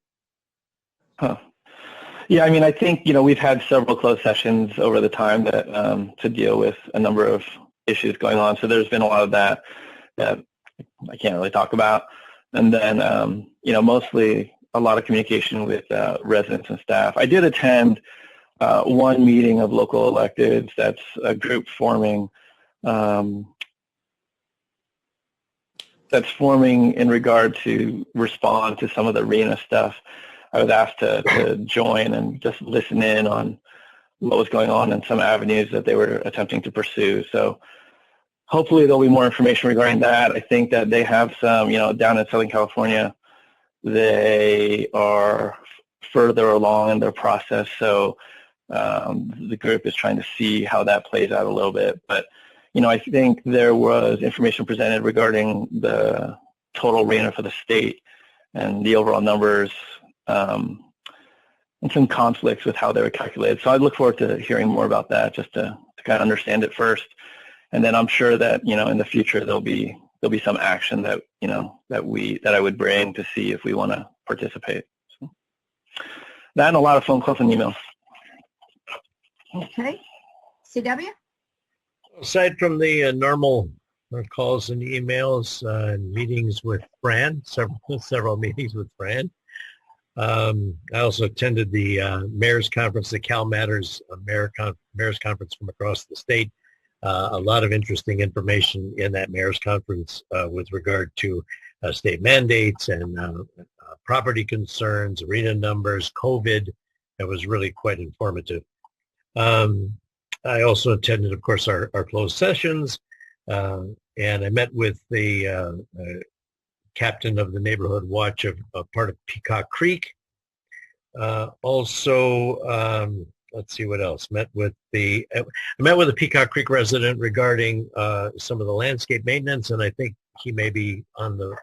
Huh. Yeah, I mean, I think, we've had several closed sessions over the time that to deal with a number of issues going on. So there's been a lot of that I can't really talk about. And then, mostly a lot of communication with residents and staff. I did attend one meeting of local electeds. That's a group forming in regard to respond to some of the RENA stuff. I was asked to join and just listen in on what was going on and some avenues that they were attempting to pursue. So hopefully there'll be more information regarding that. I think that they have some, down in Southern California, they are further along in their process. So the group is trying to see how that plays out a little bit. But I think there was information presented regarding the total RENA for the state and the overall numbers and some conflicts with how they were calculated. So I look forward to hearing more about that, just to kind of understand it first. And then I'm sure that, in the future there'll be some action that, that I would bring to see if we want to participate. So that and a lot of phone calls and emails. Okay. CW? Aside from the normal calls and emails and meetings with Fran, several meetings with Fran, I also attended the Mayor's Conference, the Cal Matters Mayor's Conference from across the state. A lot of interesting information in that Mayor's Conference with regard to state mandates and property concerns, arena numbers, COVID. That was really quite informative. I also attended, of course, our closed sessions, and I met with the captain of the neighborhood watch of part of Peacock Creek. Let's see what else. I met with a Peacock Creek resident regarding some of the landscape maintenance, and I think he may be on the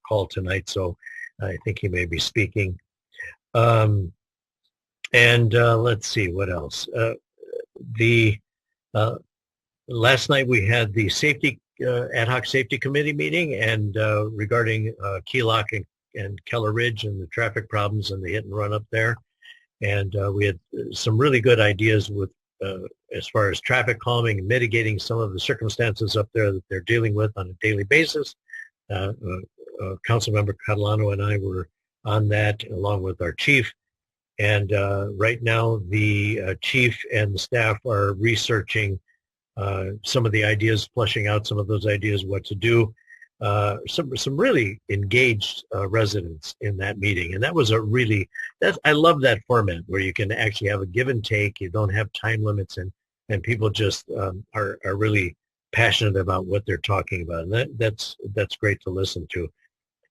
call tonight, so I think he may be speaking. Let's see what else. Last night we had the safety ad hoc safety committee meeting, and regarding Key Lock and Keller Ridge and the traffic problems and the hit and run up there. And we had some really good ideas with as far as traffic calming and mitigating some of the circumstances up there that they're dealing with on a daily basis. Councilmember Catalano and I were on that along with our chief. And right now the chief and the staff are researching some of the ideas, fleshing out some of those ideas, what to do. Some really engaged residents in that meeting, and that was I love that format where you can actually have a give and take. You don't have time limits, and people just are really passionate about what they're talking about, and that's great to listen to.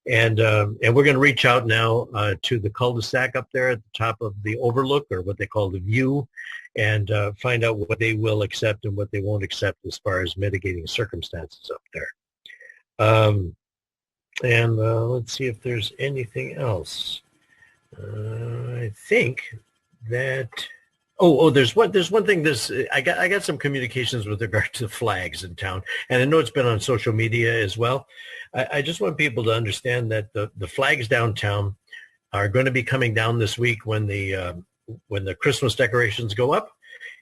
And we're going to reach out now to the cul-de-sac up there at the top of the overlook, or what they call the view, and find out what they will accept and what they won't accept as far as mitigating circumstances up there. Let's see if there's anything else. I think that there's one thing. I got some communications with regard to the flags in town, and I know it's been on social media as well. I just want people to understand that the flags downtown are going to be coming down this week when the Christmas decorations go up,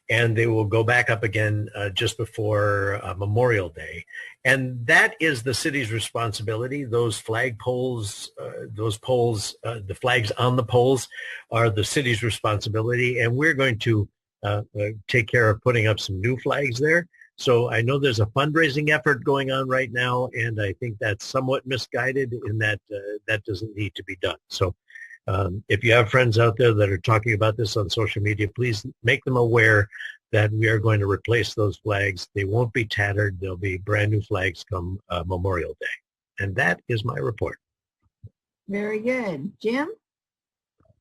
and they will go back up again just before Memorial Day. And that is the city's responsibility. Those flag poles, the flags on the poles are the city's responsibility. And we're going to take care of putting up some new flags there. So I know there's a fundraising effort going on right now, and I think that's somewhat misguided in that that doesn't need to be done. So if you have friends out there that are talking about this on social media, please make them aware that we are going to replace those flags. They won't be tattered. There'll be brand new flags come Memorial Day. And that is my report. Very good. Jim?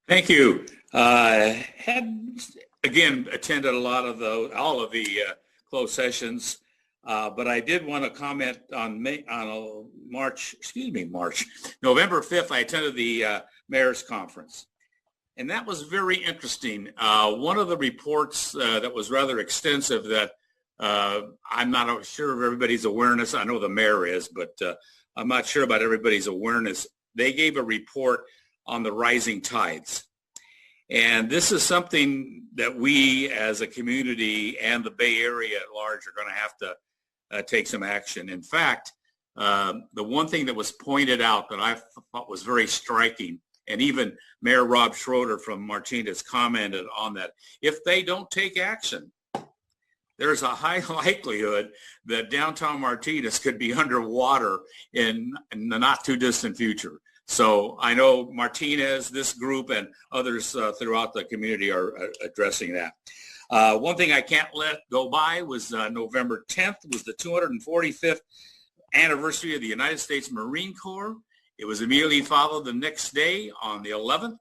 Thank you. Had, again, attended all of the closed sessions, but I did want to comment on November 5th, I attended the mayor's conference. And that was very interesting. One of the reports that was rather extensive that I'm not sure of everybody's awareness. I know the mayor is, but I'm not sure about everybody's awareness. They gave a report on the rising tides. And this is something that we as a community and the Bay Area at large are going to have to take some action. In fact, the one thing that was pointed out that I thought was very striking, and even Mayor Rob Schroeder from Martinez commented on that, if they don't take action, there's a high likelihood that downtown Martinez could be underwater in the not too distant future. So I know Martinez, this group, and others throughout the community are addressing that. One thing I can't let go by was November 10th was the 245th anniversary of the United States Marine Corps. It was immediately followed the next day on the 11th,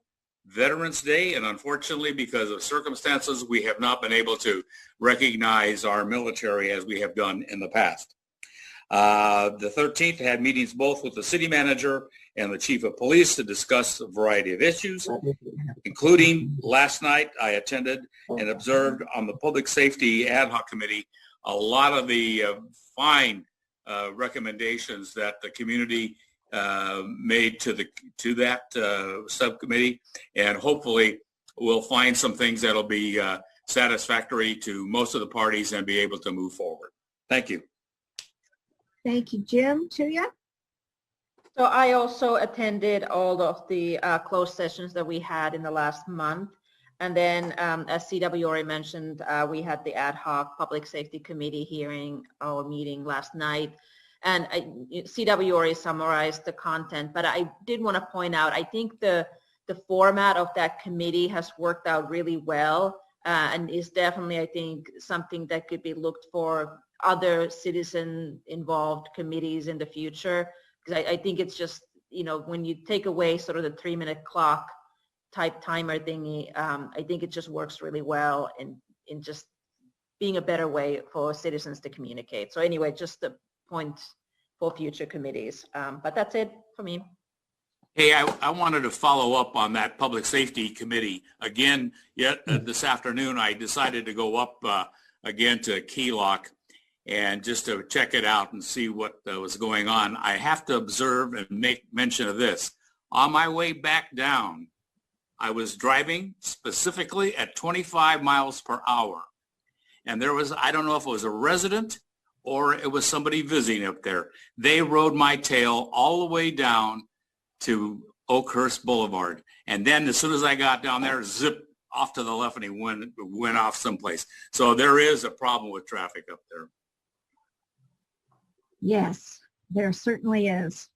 Veterans Day, and unfortunately, because of circumstances, we have not been able to recognize our military as we have done in the past. The 13th had meetings both with the city manager and the chief of police to discuss a variety of issues, including last night I attended and observed on the Public Safety Ad Hoc Committee a lot of the fine recommendations that the community made to that subcommittee, and hopefully we'll find some things that'll be satisfactory to most of the parties and be able to move forward. Thank you. Thank you, Jim. Tuya? So I also attended all of the closed sessions that we had in the last month. And then, as CW already mentioned, we had the ad hoc public safety committee hearing or meeting last night. And CW already summarized the content, but I did want to point out, I think the format of that committee has worked out really well, and is definitely, I think, something that could be looked for other citizen-involved committees in the future. Because I think it's just, when you take away sort of the 3-minute clock type timer thingy, I think it just works really well in just being a better way for citizens to communicate. So anyway, just the point for future committees. But that's it for me. Hey, I wanted to follow up on that Public Safety Committee. Again, this afternoon, I decided to go up again to Key Lock and just to check it out and see what was going on. I have to observe and make mention of this. On my way back down, I was driving specifically at 25 miles per hour. And there was, I don't know if it was a resident or it was somebody visiting up there. They rode my tail all the way down to Oakhurst Boulevard. And then as soon as I got down there, zip off to the left and he went off someplace. So there is a problem with traffic up there. Yes, there certainly is.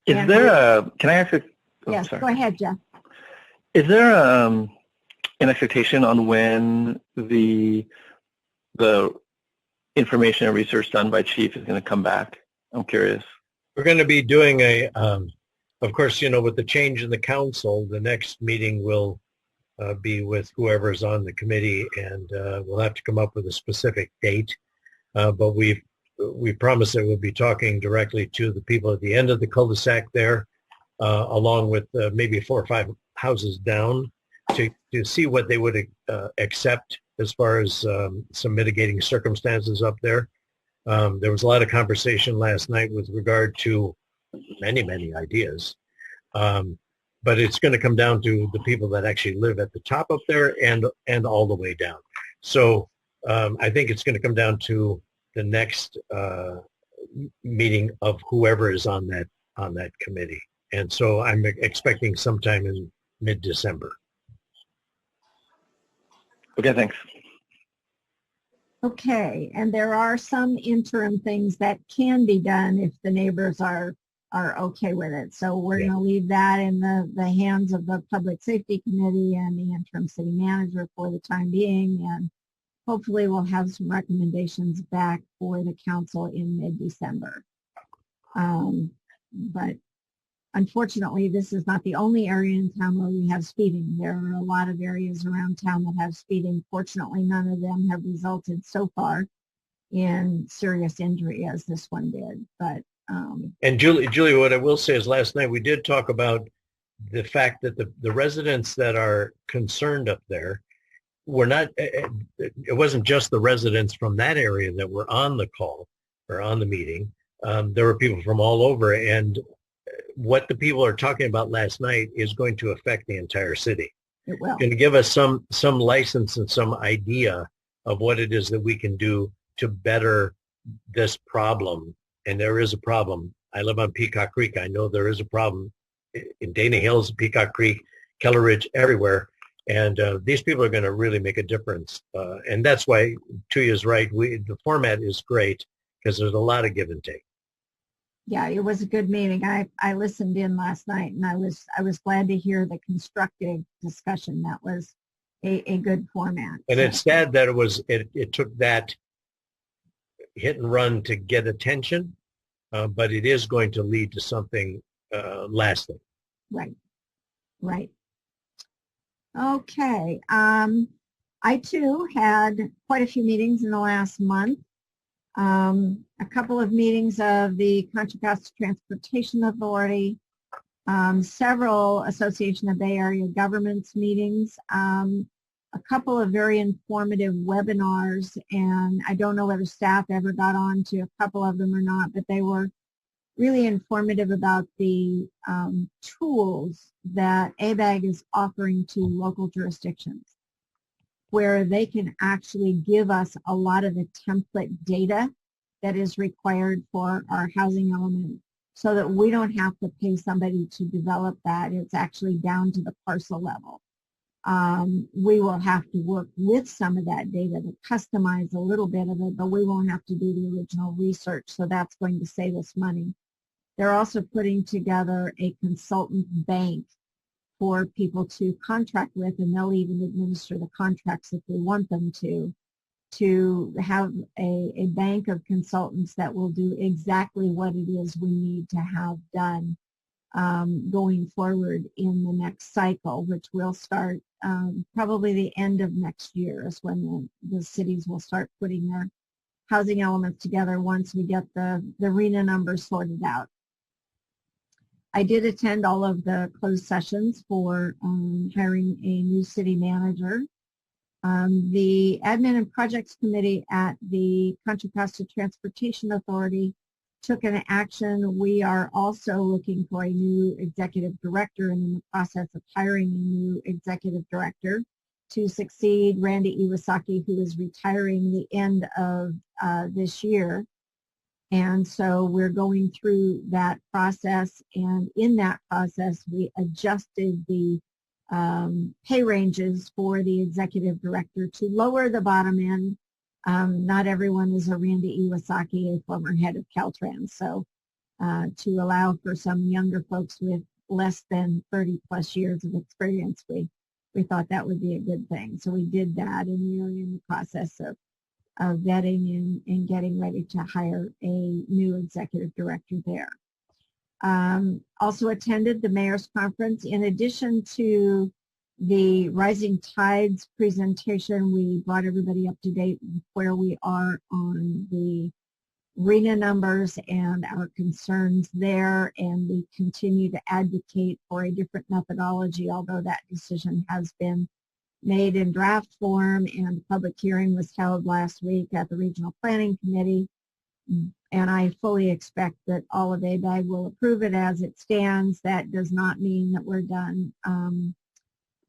Is there can I ask a, yes, sorry. Go ahead, Jeff. Is there an expectation on when the information and research done by Chief is going to come back? I'm curious. We're going to be doing of course, with the change in the council, the next meeting will be with whoever's on the committee, and we'll have to come up with a specific date. But we promise that we'll be talking directly to the people at the end of the cul-de-sac there, along with maybe 4 or 5 houses down, to see what they would accept as far as some mitigating circumstances up there. There was a lot of conversation last night with regard to many ideas. But it's going to come down to the people that actually live at the top up there and all the way down. So I think it's going to come down to the next meeting of whoever is on that committee. And so I'm expecting sometime in mid-December. Okay, thanks. Okay, and there are some interim things that can be done if the neighbors are okay with it. So we're going to leave that in the hands of the Public Safety Committee and the interim city manager for the time being, and hopefully we'll have some recommendations back for the council in mid-December. But unfortunately, this is not the only area in town where we have speeding. There are a lot of areas around town that have speeding. Fortunately, none of them have resulted so far in serious injury as this one did. But and Julie, what I will say is last night we did talk about the fact that the residents that are concerned up there were not, it wasn't just the residents from that area that were on the call or on the meeting. There were people from all over, and what the people are talking about last night is going to affect the entire city. It will. It's going to give us some license and some idea of what it is that we can do to better this problem. And there is a problem. I live on Peacock Creek. I know there is a problem in Dana Hills, Peacock Creek, Keller Ridge, everywhere. And these people are going to really make a difference. And that's why Tuya is right. The format is great because there's a lot of give and take. Yeah, it was a good meeting. I listened in last night, and I was glad to hear the constructive discussion. That was a good format. And it's sad that it took that hit and run to get attention, but it is going to lead to something lasting. Right. Okay. I too had quite a few meetings in the last month. A couple of meetings of the Contra Costa Transportation Authority, several Association of Bay Area Governments meetings, a couple of very informative webinars, and I don't know whether staff ever got on to a couple of them or not, but they were really informative about the tools that ABAG is offering to local jurisdictions, where they can actually give us a lot of the template data that is required for our housing element so that we don't have to pay somebody to develop that. It's actually down to the parcel level. We will have to work with some of that data to customize a little bit of it, but we won't have to do the original research, so that's going to save us money. They're also putting together a consultant bank for people to contract with, and they'll even administer the contracts if we want them to have a bank of consultants that will do exactly what it is we need to have done going forward in the next cycle, which will start probably the end of next year is when the cities will start putting their housing elements together once we get the RENA numbers sorted out. I did attend all of the closed sessions for hiring a new city manager. The Admin and Projects Committee at the Contra Costa Transportation Authority took an action. We are also looking for a new executive director and in the process of hiring a new executive director to succeed Randy Iwasaki, who is retiring the end of this year. And so we're going through that process, and in that process we adjusted the pay ranges for the executive director to lower the bottom end. Not everyone is a Randy Iwasaki, a former head of Caltrans, so to allow for some younger folks with less than 30 plus years of experience, we thought that would be a good thing. So we did that, and we are in the process of vetting and getting ready to hire a new executive director there. Also attended the mayor's conference. In addition to the Rising Tides presentation, we brought everybody up to date with where we are on the RENA numbers and our concerns there, and we continue to advocate for a different methodology, although that decision has been made in draft form, and the public hearing was held last week at the Regional Planning Committee, and I fully expect that all of ABAG will approve it as it stands. That does not mean that we're done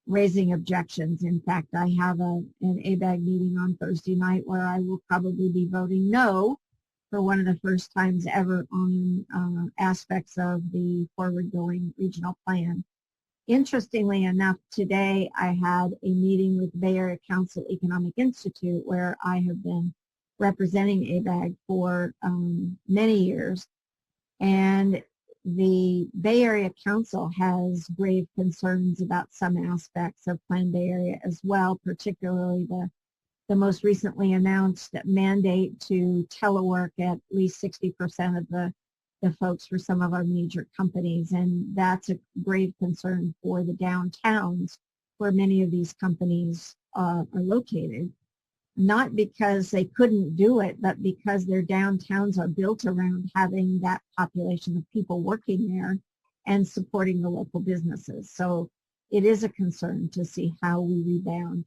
raising objections. In fact, I have an ABAG meeting on Thursday night where I will probably be voting no for one of the first times ever on aspects of the forward-going regional plan. Interestingly enough, today I had a meeting with the Bay Area Council Economic Institute, where I have been representing ABAG for many years, and the Bay Area Council has grave concerns about some aspects of Plan Bay Area as well, particularly the most recently announced mandate to telework at least 60% of the folks for some of our major companies, and that's a grave concern for the downtowns where many of these companies are located, not because they couldn't do it, but because their downtowns are built around having that population of people working there and supporting the local businesses. So it is a concern to see how we rebound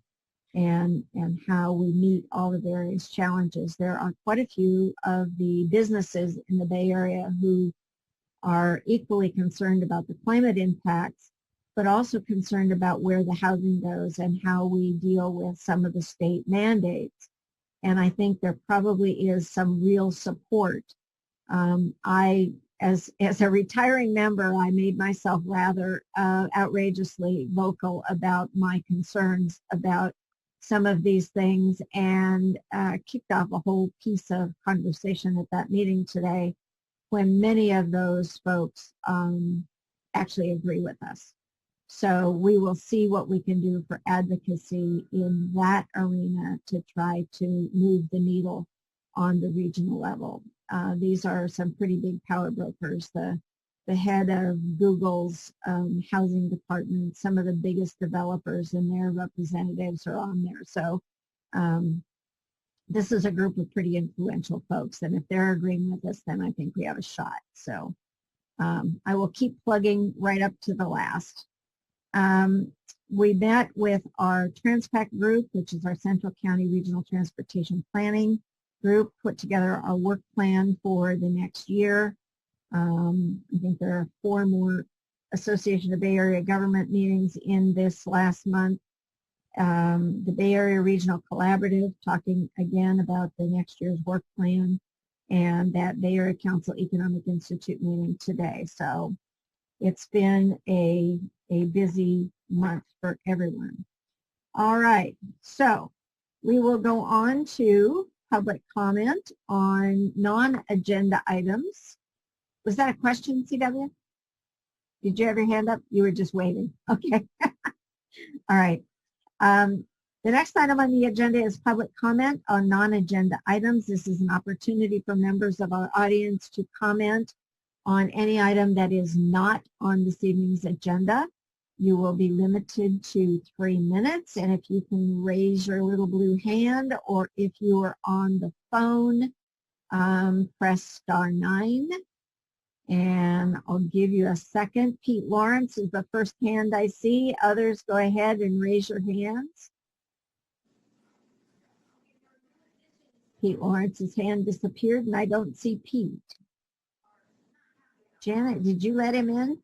and how we meet all the various challenges. There are quite a few of the businesses in the Bay Area who are equally concerned about the climate impacts, but also concerned about where the housing goes and how we deal with some of the state mandates. And I think there probably is some real support. As a retiring member, I made myself rather outrageously vocal about my concerns about some of these things, and kicked off a whole piece of conversation at that meeting today, when many of those folks actually agree with us. So we will see what we can do for advocacy in that arena to try to move the needle on the regional level. These are some pretty big power brokers. The head of Google's housing department, some of the biggest developers and their representatives are on there. So this is a group of pretty influential folks, and if they're agreeing with us, then I think we have a shot. So I will keep plugging right up to the last. We met with our TransPAC group, which is our Central County Regional Transportation Planning group, put together our work plan for the next year. I think there are 4 more Association of Bay Area Government meetings in this last month. The Bay Area Regional Collaborative talking again about the next year's work plan, and that Bay Area Council Economic Institute meeting today. So it's been a busy month for everyone. All right, so we will go on to public comment on non-agenda items. Was that a question, CW? Did you have your hand up? You were just waving. Okay. All right. The next item on the agenda is public comment on non-agenda items. This is an opportunity for members of our audience to comment on any item that is not on this evening's agenda. You will be limited to 3 minutes, and if you can raise your little blue hand, or if you are on the phone, press *9. And I'll give you a second. Pete Lawrence is the first hand I see. Others, go ahead and raise your hands. Pete Lawrence's hand disappeared, and I don't see Pete. Janet, did you let him in?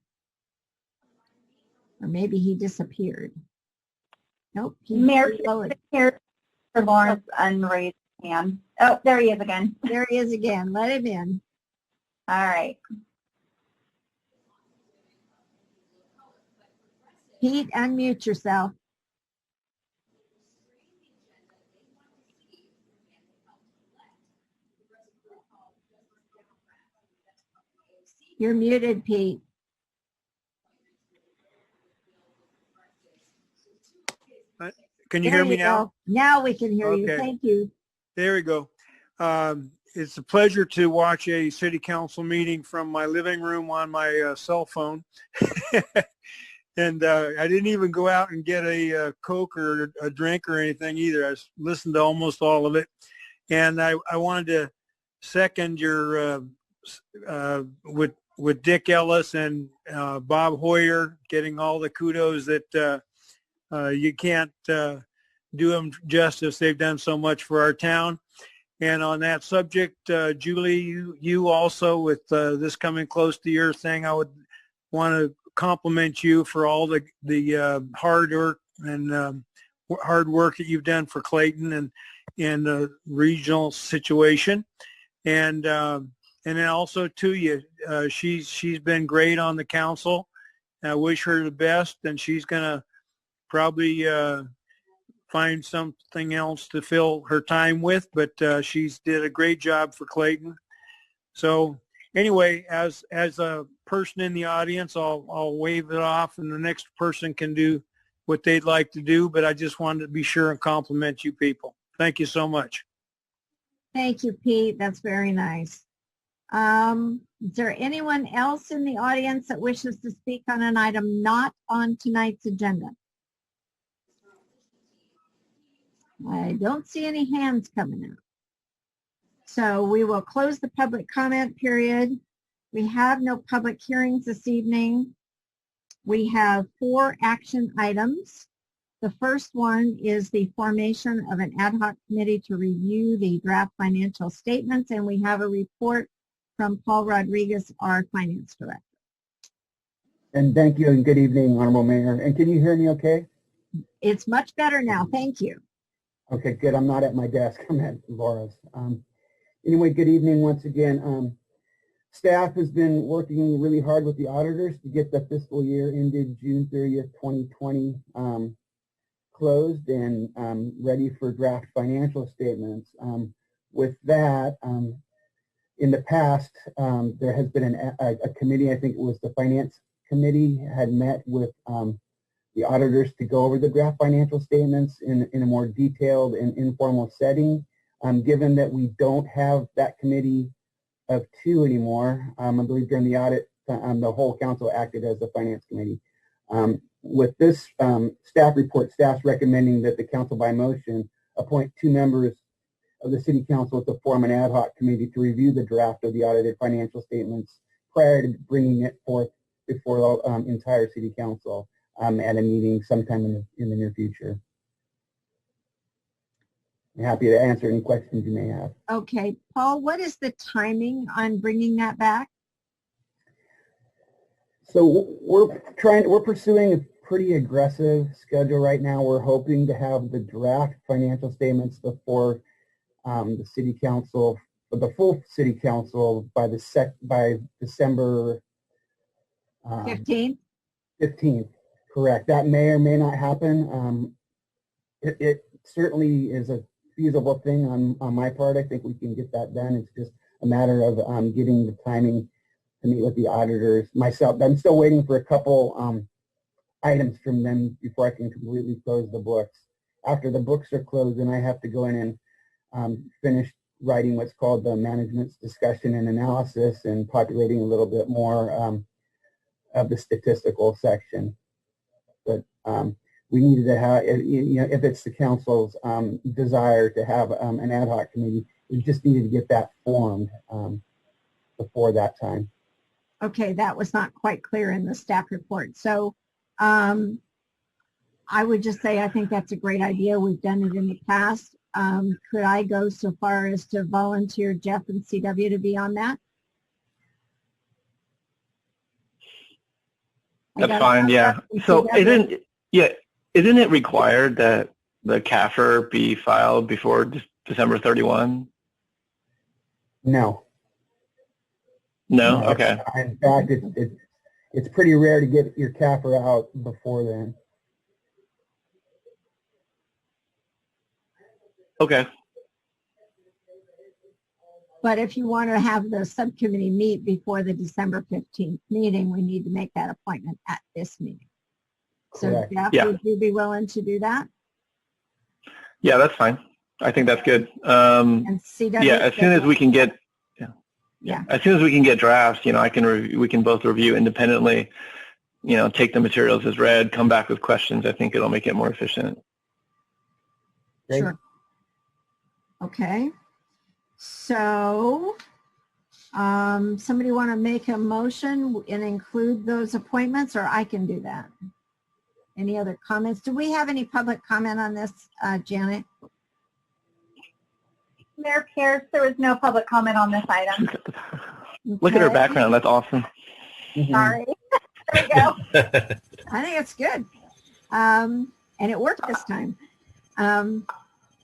Or maybe he disappeared. Nope. Mayor, here for Lawrence unraised hand. Oh, there he is again. There he is again. Let him in. All right. Pete, unmute yourself. You're muted, Pete. Can you hear me now? Go. Now we can hear you. Thank you. There we go. It's a pleasure to watch a city council meeting from my living room on my cell phone. And I didn't even go out and get a Coke or a drink or anything either. I listened to almost all of it. And I wanted to second your, with Dick Ellis and Bob Hoyer getting all the kudos that you can't do them justice. They've done so much for our town. And on that subject, Julie, you also, with this coming close to your thing, I would want to compliment you for all the hard work and hard work that you've done for Clayton and in the regional situation. And then also to you, she's been great on the council. I wish her the best, and she's going to probably find something else to fill her time with, but she's did a great job for Clayton. So anyway, as a person in the audience, I'll wave it off, and the next person can do what they'd like to do, but I just wanted to be sure and compliment you people. Thank you so much. Thank you, Pete. That's very nice. Is there anyone else in the audience that wishes to speak on an item not on tonight's agenda? I don't see any hands coming out. So we will close the public comment period. We have no public hearings this evening. We have 4 action items. The first one is the formation of an ad hoc committee to review the draft financial statements, and we have a report from Paul Rodriguez, our finance director. And thank you, and good evening, Honorable Mayor. And can you hear me okay? It's much better now. Thank you. Okay, good. I'm not at my desk. I'm at Laura's. Anyway, good evening once again. Staff has been working really hard with the auditors to get the fiscal year ended June 30th, 2020 closed and ready for draft financial statements. With that, in the past, there has been a committee, I think it was the Finance Committee, had met with the auditors to go over the draft financial statements in a more detailed and informal setting. Given that we don't have that committee of 2 anymore, I believe during the audit, the whole council acted as the Finance Committee. With this staff report, staff's recommending that the council by motion appoint 2 members of the City Council to form an ad hoc committee to review the draft of the audited financial statements prior to bringing it forth before the entire City Council at a meeting sometime in the near future. I'm happy to answer any questions you may have. Okay, Paul, what is the timing on bringing that back? So we're pursuing a pretty aggressive schedule right now. We're hoping to have the draft financial statements before the City Council, the full City Council by December 15th. 15th, correct. That may or may not happen. it certainly is a feasible thing on my part. I think we can get that done. It's just a matter of getting the timing to meet with the auditors. Myself, I'm still waiting for a couple items from them before I can completely close the books. After the books are closed, then I have to go in and finish writing what's called the management's discussion and analysis and populating a little bit more of the statistical section. But we needed to have, if it's the council's desire to have an ad hoc committee, we just needed to get that formed before that time. Okay, that was not quite clear in the staff report. So I would just say I think that's a great idea. We've done it in the past. Could I go so far as to volunteer Jeff and CW to be on that? That's fine, yeah. So isn't it required that the CAFR be filed before December 31? No. No? Okay. In fact, it's pretty rare to get your CAFR out before then. Okay. But if you want to have the subcommittee meet before the December 15th meeting, we need to make that appointment at this meeting. So Correct. Jeff, would you be willing to do that? Yeah, that's fine. I think that's good. And CW, yeah, as soon as we can get, as soon as we can get drafts, I can we can both review independently, take the materials as read, come back with questions. I think it'll make it more efficient. Sure. Okay. So somebody want to make a motion and include those appointments, or I can do that? Any other comments? Do we have any public comment on this, Janet? Mayor Pierce, there was no public comment on this item. Look at her background. That's awesome. Sorry. There we go. I think it's good. And it worked this time.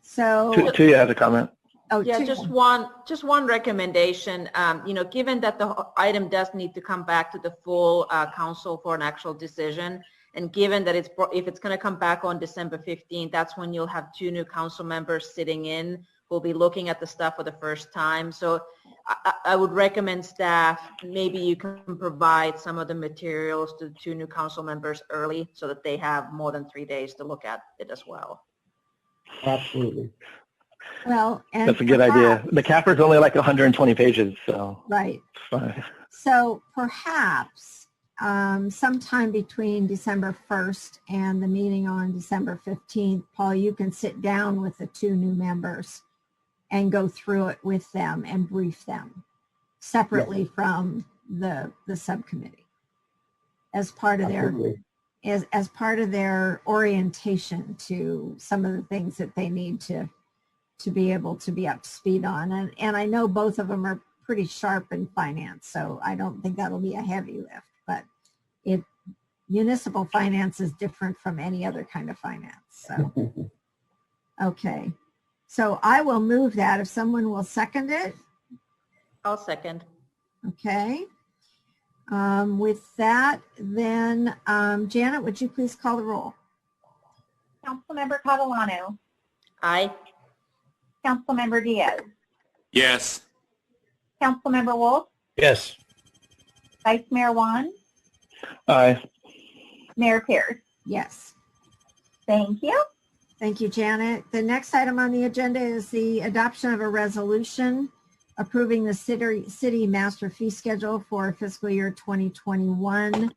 So Tuya has a comment. Oh, yeah, just one recommendation. Given that the item does need to come back to the full council for an actual decision, and given that if it's going to come back on December 15th, that's when you'll have 2 new council members sitting in who'll be looking at the stuff for the first time. So I would recommend staff, maybe you can provide some of the materials to the 2 new council members early so that they have more than 3 days to look at it as well. Absolutely. well, and That's a good idea. The CAFR is only like 120 pages, so right. it's fine. So perhaps sometime between December 1st and the meeting on December 15th, Paul, you can sit down with the 2 new members and go through it with them and brief them separately from the subcommittee as part of as part of their orientation to some of the things that they need to be able to be up to speed on. And I know both of them are pretty sharp in finance, so I don't think that'll be a heavy lift, but municipal finance is different from any other kind of finance. So, okay. So I will move that. If someone will second it. I'll second. Okay. With that, then, Janet, would you please call the roll? Councilmember Catalano. Aye. Councilmember Diaz. Yes. Councilmember Wolf. Yes. Vice Mayor Juan. Aye. Mayor Pierce. Yes. Thank you. Thank you, Janet. The next item on the agenda is the adoption of a resolution approving the city master fee schedule for fiscal year 2021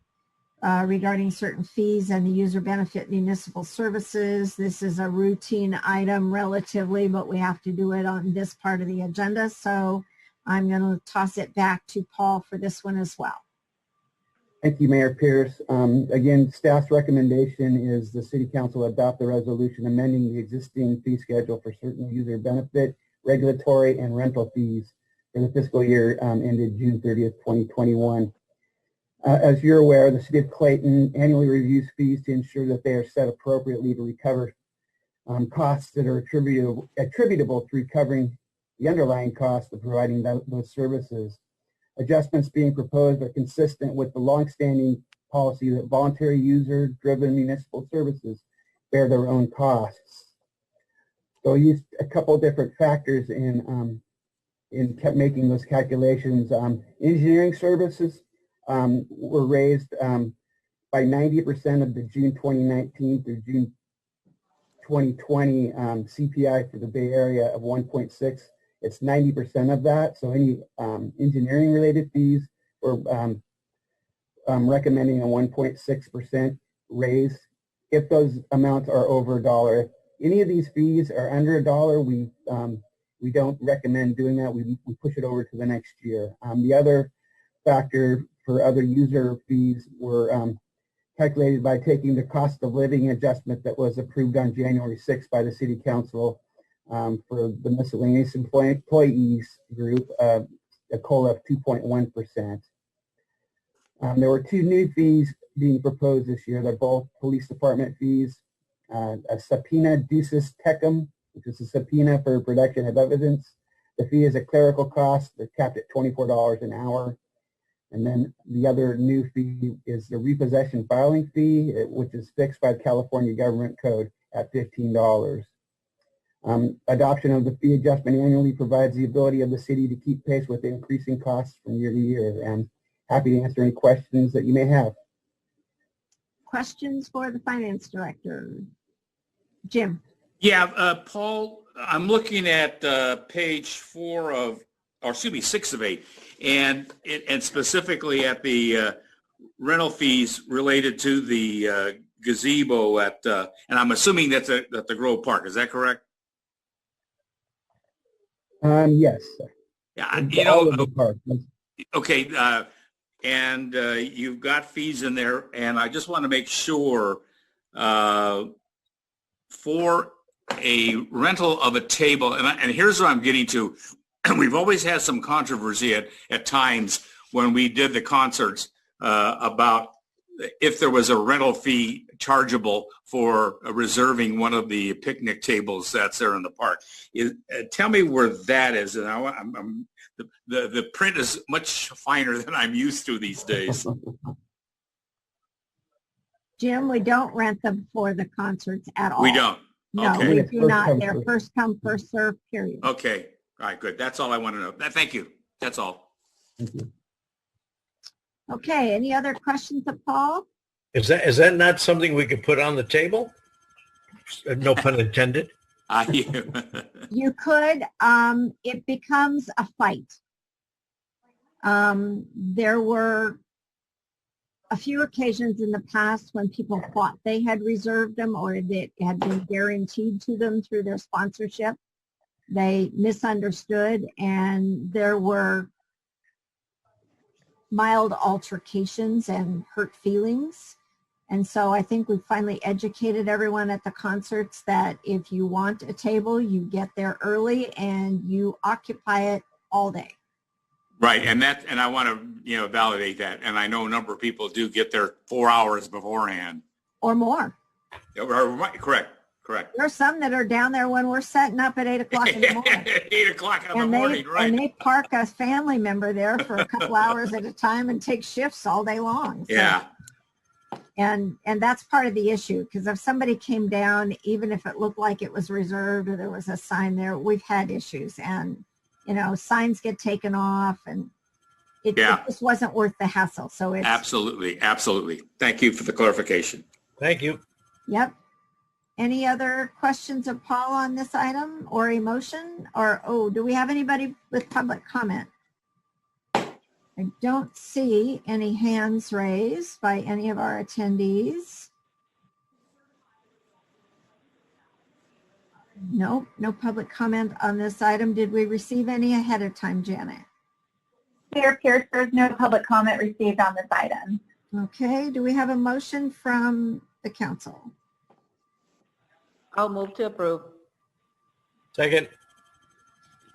regarding certain fees and the user benefit municipal services. This is a routine item relatively, but we have to do it on this part of the agenda. So I'm going to toss it back to Paul for this one as well. Thank you, Mayor Pierce. Again, staff's recommendation is the City Council adopt the resolution amending the existing fee schedule for certain user benefit, regulatory, and rental fees for the fiscal year ended June 30th, 2021. As you're aware, the City of Clayton annually reviews fees to ensure that they are set appropriately to recover costs that are attributable to recovering the underlying cost of providing those services. Adjustments being proposed are consistent with the longstanding policy that voluntary user-driven municipal services bear their own costs. So I used a couple different factors in kept making those calculations. Engineering services were raised by 90% of the June 2019 through June 2020 CPI for the Bay Area of 1.6. It's 90% of that. So any engineering related fees, we're recommending a 1.6% raise if those amounts are over $1. If any of these fees are under $1, we don't recommend doing that. We push it over to the next year. The other factor for other user fees were calculated by taking the cost of living adjustment that was approved on January 6th by the City Council for the miscellaneous employees group, a COLA of 2.1%. There were two new fees being proposed this year. They're both police department fees. A subpoena ducis tecum, which is a subpoena for production of evidence. The fee is a clerical cost. They're capped at $24 an hour. And then the other new fee is the repossession filing fee, which is fixed by the California Government Code at $15. Adoption of the fee adjustment annually provides the ability of the city to keep pace with increasing costs from year to year. And happy to answer any questions that you may have. Questions for the finance director? Jim. Yeah, Paul, I'm looking at page 6 of 8, and specifically at the rental fees related to the gazebo at, and I'm assuming that's at the Grove Park. Is that correct? Yes. Yeah, all of the park. Okay, and you've got fees in there, and I just want to make sure for a rental of a table, and here's what I'm getting to. We've always had some controversy at times when we did the concerts about if there was a rental fee chargeable for reserving one of the picnic tables that's there in the park. Tell me where that is. And the print is much finer than I'm used to these days. Jim, we don't rent them for the concerts at all. We don't? No, Okay. we do not. They're first come, first served, period. Okay. All right, good. That's all I want to know. Thank you. That's all. Thank you. Okay, any other questions of Paul? Is that not something we could put on the table? No pun intended. You could. It becomes a fight. There were a few occasions in the past when people thought they had reserved them or that it had been guaranteed to them through their sponsorship. They misunderstood, and there were mild altercations and hurt feelings. And so I think we finally educated everyone at the concerts that if you want a table, you get there early and you occupy it all day. Right, and I want to validate that. And I know a number of people do get there 4 hours beforehand or more. Correct. There are some that are down there when we're setting up at 8 o'clock in the morning. 8 o'clock in the morning, right? And they park a family member there for a couple hours at a time and take shifts all day long. So, yeah. And that's part of the issue, because if somebody came down, even if it looked like it was reserved or there was a sign there, we've had issues. And, signs get taken off, and it just wasn't worth the hassle. So it's Absolutely. Thank you for the clarification. Thank you. Yep. Any other questions of Paul on this item or a motion? Or, do we have anybody with public comment? I don't see any hands raised by any of our attendees. Nope, no public comment on this item. Did we receive any ahead of time, Janet? Mayor Pierce, there's no public comment received on this item. Okay, do we have a motion from the council? I'll move to approve. Second.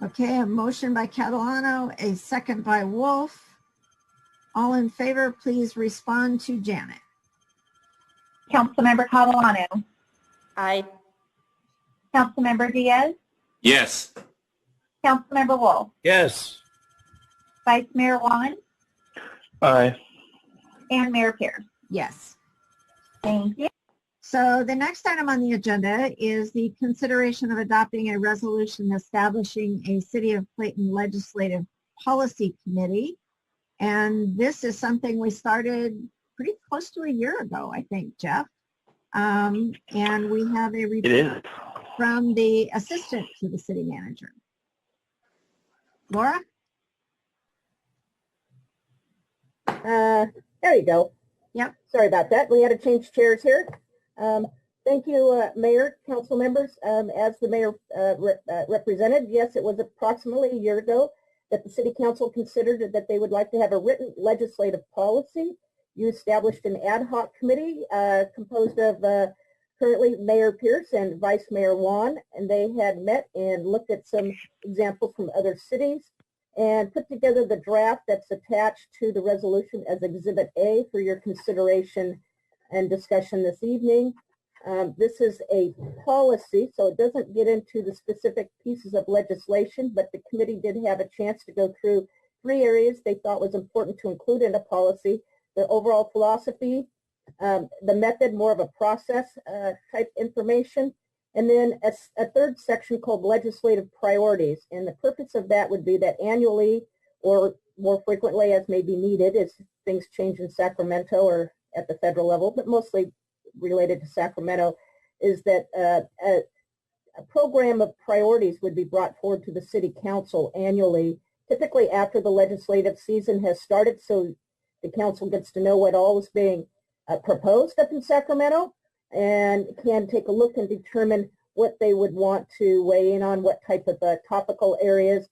Okay, a motion by Catalano, a second by Wolf. All in favor, please respond to Janet. Councilmember Catalano. Aye. Councilmember Diaz. Yes. Councilmember Wolf. Yes. Vice Mayor Juan. Aye. And Mayor Pierce. Yes. Thank you. So the next item on the agenda is the consideration of adopting a resolution establishing a City of Clayton Legislative Policy Committee. And this is something we started pretty close to a year ago, I think, Jeff. And we have a report from the assistant to the city manager. Laura? There you go. Yep. Sorry about that. We had to change chairs here. Thank you, Mayor, council members. As the mayor represented, yes, it was approximately a year ago that the city council considered that they would like to have a written legislative policy. You established an ad hoc committee composed of currently Mayor Pierce and Vice Mayor Wan, and they had met and looked at some examples from other cities and put together the draft that's attached to the resolution as Exhibit A for your consideration and discussion this evening. This is a policy, so it doesn't get into the specific pieces of legislation, but the committee did have a chance to go through 3 areas they thought was important to include in a policy: the overall philosophy, the method, more of a process type information, and then a third section called legislative priorities. And the purpose of that would be that annually, or more frequently as may be needed as things change in Sacramento or at the federal level, but mostly related to Sacramento, is that a program of priorities would be brought forward to the city council annually, typically after the legislative season has started, so the council gets to know what all is being proposed up in Sacramento and can take a look and determine what they would want to weigh in on, what type of topical areas.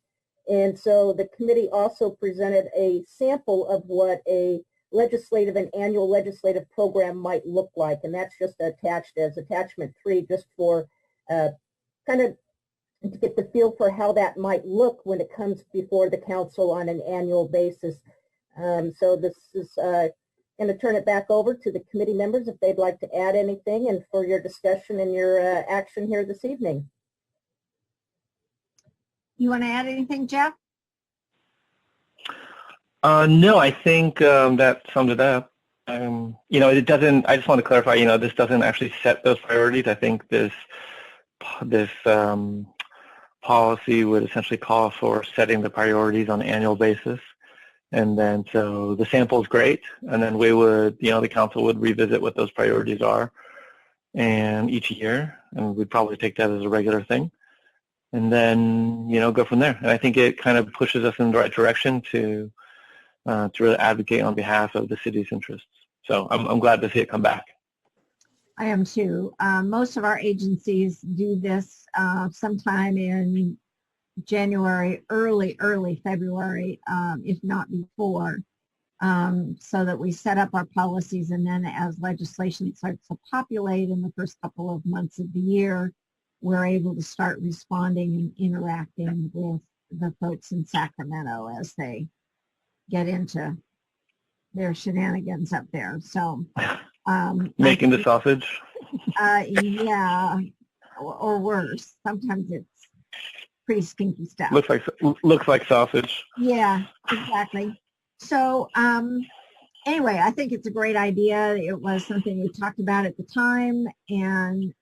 And so the committee also presented a sample of what a legislative and annual legislative program might look like, and that's just attached as attachment 3, just for kind of to get the feel for how that might look when it comes before the council on an annual basis. So this is going to turn it back over to the committee members if they'd like to add anything, and for your discussion and your action here this evening. You want to add anything, Jeff? No, I think that summed it up. It doesn't, I just want to clarify, this doesn't actually set those priorities. I think this policy would essentially call for setting the priorities on an annual basis. And then, so the sample is great. And then we would, the council would revisit what those priorities are and each year, and we'd probably take that as a regular thing. And then, go from there. And I think it kind of pushes us in the right direction to really advocate on behalf of the city's interests. So I'm glad to see it come back. I am too. Most of our agencies do this sometime in January, early February, if not before, so that we set up our policies, and then as legislation starts to populate in the first couple of months of the year, we're able to start responding and interacting with the folks in Sacramento as they get into their shenanigans up there. So making the sausage? Yeah, or worse. Sometimes it's pretty stinky stuff. Looks like sausage. Yeah, exactly. So anyway, I think it's a great idea. It was something we talked about at the time. And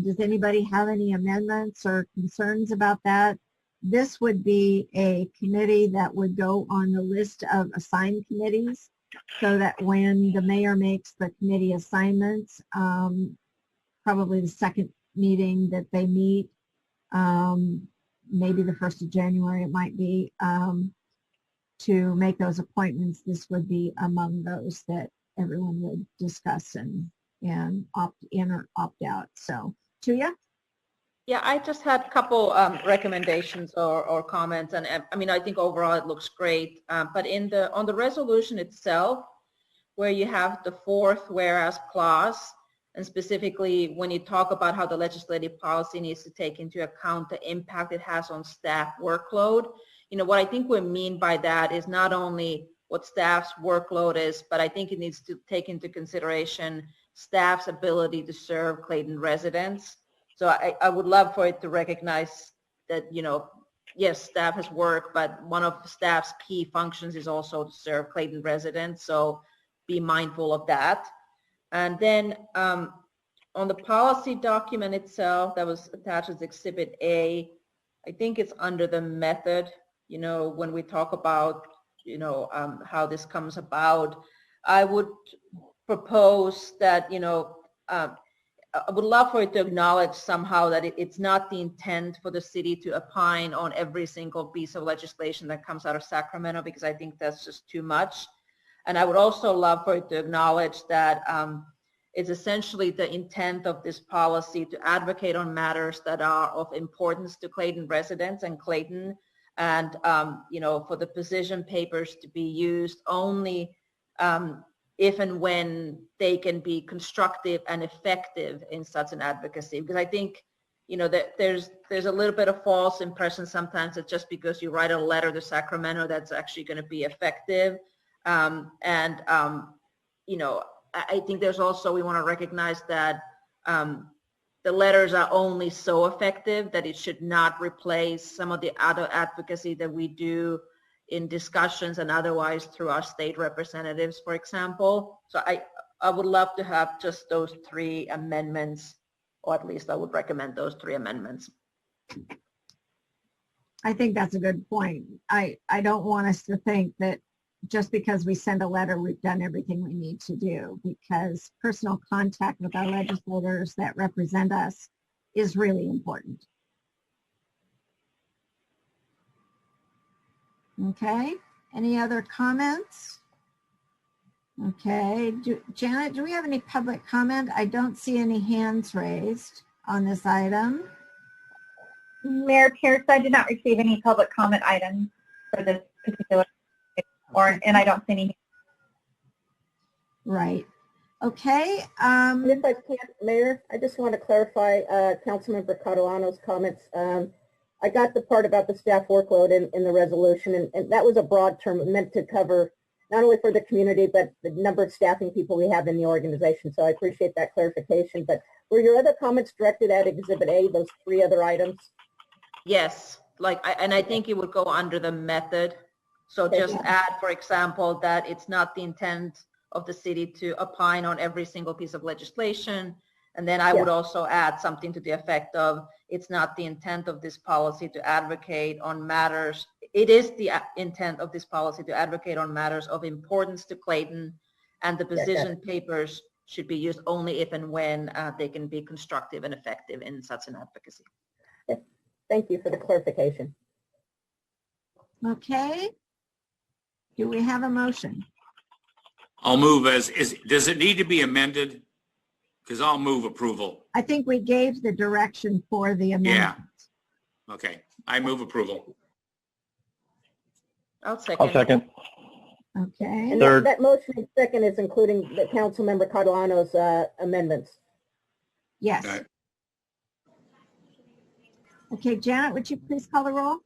does anybody have any amendments or concerns about that? This would be a committee that would go on the list of assigned committees, so that when the mayor makes the committee assignments, probably the second meeting that they meet, maybe the 1st of January it might be, to make those appointments, this would be among those that everyone would discuss and opt in or opt out. So, Tuya? Yeah, I just had a couple recommendations or comments, and I mean, I think overall it looks great. But on the resolution itself, where you have the 4th whereas clause, and specifically when you talk about how the legislative policy needs to take into account the impact it has on staff workload, what I think we mean by that is not only what staff's workload is, but I think it needs to take into consideration staff's ability to serve Clayton residents. So I would love for it to recognize that, yes, staff has work, but one of staff's key functions is also to serve Clayton residents. So be mindful of that. And then on the policy document itself that was attached as Exhibit A, I think it's under the method, you know, when we talk about, you know, how this comes about. I would propose that, you know, I would love for it to acknowledge somehow that it's not the intent for the city to opine on every single piece of legislation that comes out of Sacramento, because I think that's just too much. And I would also love for it to acknowledge that it's essentially the intent of this policy to advocate on matters that are of importance to Clayton residents and Clayton, and you know, for the position papers to be used only if and when they can be constructive and effective in such an advocacy. Because I think, you know, that there's a little bit of false impression sometimes that just because you write a letter to Sacramento, that's actually going to be effective. You know, I think there's also, we want to recognize that the letters are only so effective that it should not replace some of the other advocacy that we do in discussions and otherwise through our state representatives, for example. So I would love to have just those 3 amendments, or at least I would recommend those 3 amendments. I think that's a good point. I don't want us to think that just because we send a letter, we've done everything we need to do, because personal contact with our legislators that represent us is really important. Okay, any other comments? Okay, Janet, do we have any public comment? I don't see any hands raised on this item. Mayor Pierce, I did not receive any public comment items for this particular, and I don't see any. Right. Okay. And if I can, Mayor, I just want to clarify Councilmember Catalano's comments. I got the part about the staff workload in the resolution, and that was a broad term meant to cover not only for the community, but the number of staffing people we have in the organization. So I appreciate that clarification. But were your other comments directed at Exhibit A, those 3 other items? Yes, and I think it would go under the method. So just add, for example, that it's not the intent of the city to opine on every single piece of legislation. And then I would also add something to the effect of, it's not the intent of this policy to advocate on matters. It is the intent of this policy to advocate on matters of importance to Clayton, and the position papers should be used only if and when they can be constructive and effective in such an advocacy. Thank you for the clarification. Okay. Do we have a motion? I'll move does it need to be amended? Because I'll move approval. I think we gave the direction for the amendment. Yeah. Okay. I move approval. I'll second. Okay. And that motion and second is including the Councilmember Catalano's amendments. Yes. Okay. Okay, Janet, would you please call the roll?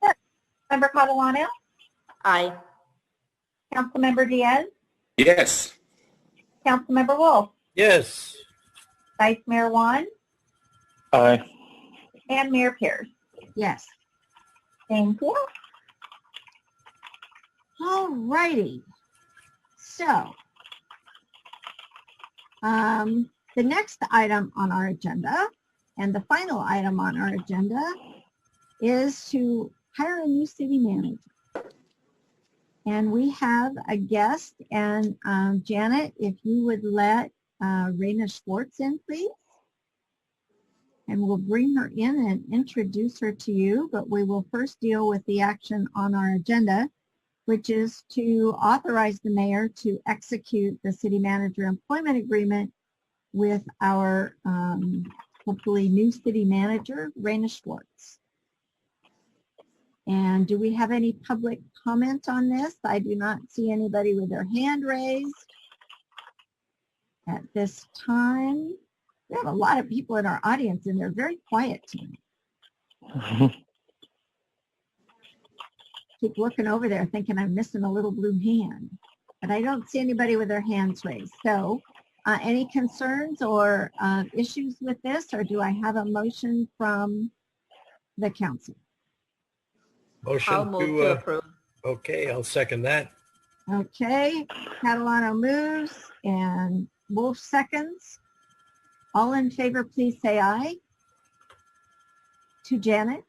Sure. Member Catalano? Aye. Councilmember Diaz? Yes. Councilmember Wolf? Yes. Vice Mayor Juan? Aye. And Mayor Pierce? Yes. Thank you. All righty. So, the next item on our agenda, and the final item on our agenda, is to hire a new city manager. And we have a guest, and Janet, if you would let Raina Schwartz in, please. And we'll bring her in and introduce her to you, but we will first deal with the action on our agenda, which is to authorize the mayor to execute the city manager employment agreement with our hopefully new city manager, Raina Schwartz. And do we have any public comment on this? I do not see anybody with their hand raised at this time. We have a lot of people in our audience and they're very quiet tonight. Keep looking over there thinking I'm missing a little blue hand, but I don't see anybody with their hands raised. So any concerns or issues with this, or do I have a motion from the council? Motion I'll move to approve. Okay, I'll second that. Okay, Catalano moves and Wolf seconds. All in favor, please say aye. To Janet.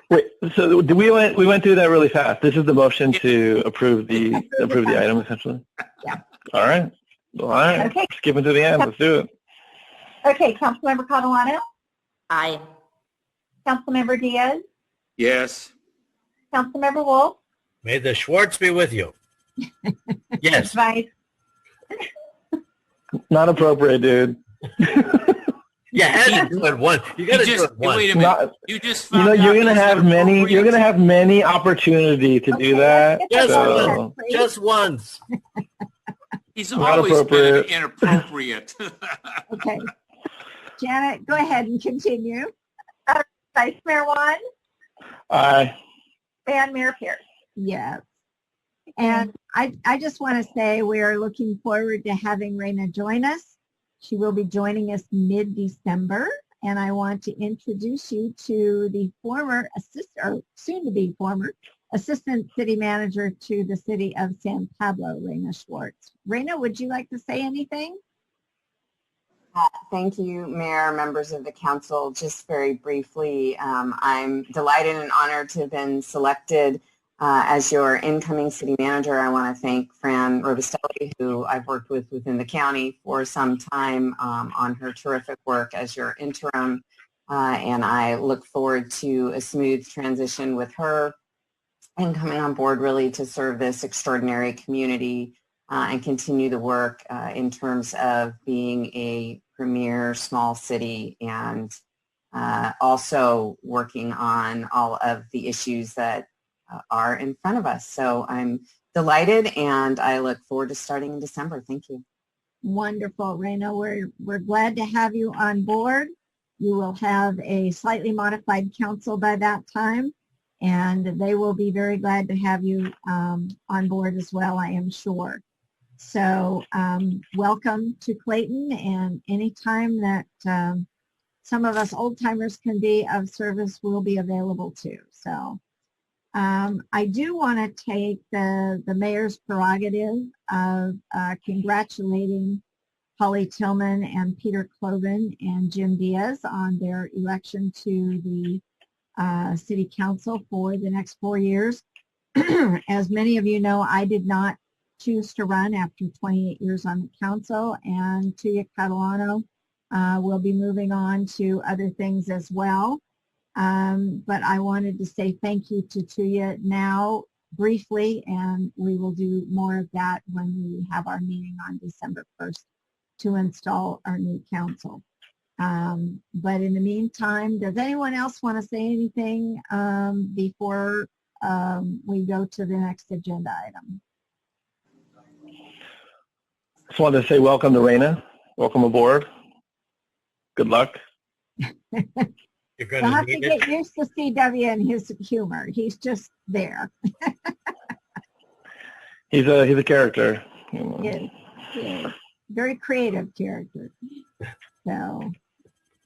Wait, so we went through that really fast. This is the motion to approve the item, essentially. Yeah. All right. All right. Okay. Skipping to the end. Let's do it. Okay, Councilmember Catalano, Aye. Councilmember Diaz, Yes. Councilmember Wolf, May the Schwartz be with you. Yes. Vice. Not appropriate, dude. You had to do it once. You got to do it once. Wait a minute. Not, You just you know, found you're out gonna he's have many. inappropriate. You're gonna have many opportunity to do that. Just So. once. Just once. He's Not always been appropriate. inappropriate. Okay. Janet, go ahead and continue. Vice Mayor Juan, Aye. and Mayor Pierce. Yes. And I just want to say we are looking forward to having Raina join us. She will be joining us mid-December. And I want to introduce you to the former soon-to-be former Assistant City Manager to the City of San Pablo, Raina Schwartz. Raina, would you like to say anything? Thank you, Mayor, members of the council. Just very briefly, I'm delighted and honored to have been selected as your incoming city manager. I want to thank Fran Robustelli, who I've worked with within the county for some time on her terrific work as your interim, and I look forward to a smooth transition with her and coming on board really to serve this extraordinary community and continue the work in terms of being a premier small city and also working on all of the issues that are in front of us. So I'm delighted and I look forward to starting in December. Thank you. Wonderful, Raina. We're glad to have you on board. You will have a slightly modified council by that time, and they will be very glad to have you on board as well, I am sure. So welcome to Clayton, and anytime that some of us old timers can be of service, we'll be available too. So I do want to take the mayor's prerogative of congratulating Holly Tillman and Peter Cloven and Jim Diaz on their election to the City Council for the next 4 years. As many of you know, I did not choose to run after 28 years on the council, and Tuya Catalano will be moving on to other things as well. But I wanted to say thank you to Tuya now briefly, and we will do more of that when we have our meeting on December 1st to install our new council. But in the meantime, does anyone else want to say anything before we go to the next agenda item? Just wanted to say welcome to Raina. Welcome aboard. Good luck. You're going You'll have to to need it. get used to CW and his humor. He's just there. He's a character. Yes. Very creative character. So, all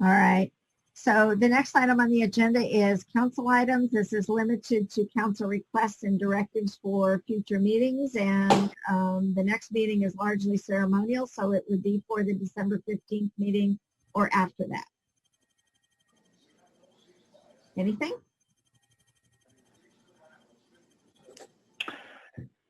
right. So the next item on the agenda is council items. This is limited to council requests and directives for future meetings, and the next meeting is largely ceremonial, so it would be for the December 15th meeting or after that. Anything?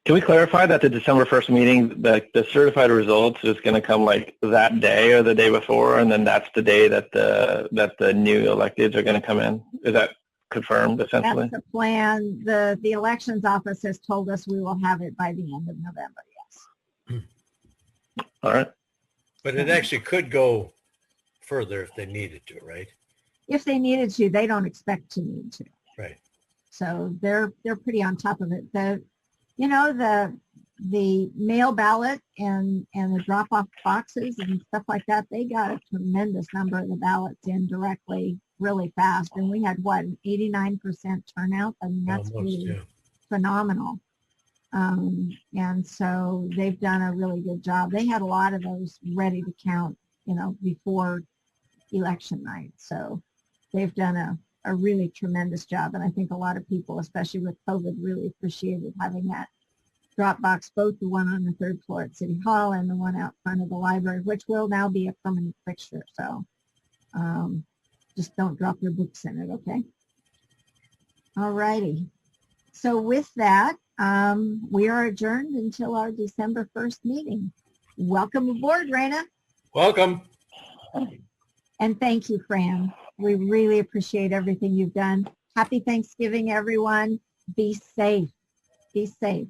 Can we clarify that the December 1st meeting, the certified results is going to come like that day or the day before, and then that's the day that the new electeds are going to come in? Is that confirmed, essentially? That's the plan. The elections office has told us we will have it by the end of November, yes. All right. But it actually could go further if they needed to, right? If they needed to, they don't expect to need to. Right. So they're pretty on top of it. The mail ballot and the drop-off boxes and stuff like that, they got a tremendous number of the ballots in directly really fast. And we had, what, an 89% turnout? I mean, that's really phenomenal. And so they've done a really good job. They had a lot of those ready to count, before election night. So they've done a really tremendous job. And I think a lot of people, especially with COVID, really appreciated having that drop box, both the one on the 3rd floor at City Hall and the one out front of the library, which will now be a permanent fixture. So just don't drop your books in it, okay? All righty. So with that, we are adjourned until our December 1st meeting. Welcome aboard, Raina. Welcome. And thank you, Fran. We really appreciate everything you've done. Happy Thanksgiving, everyone. Be safe. Be safe.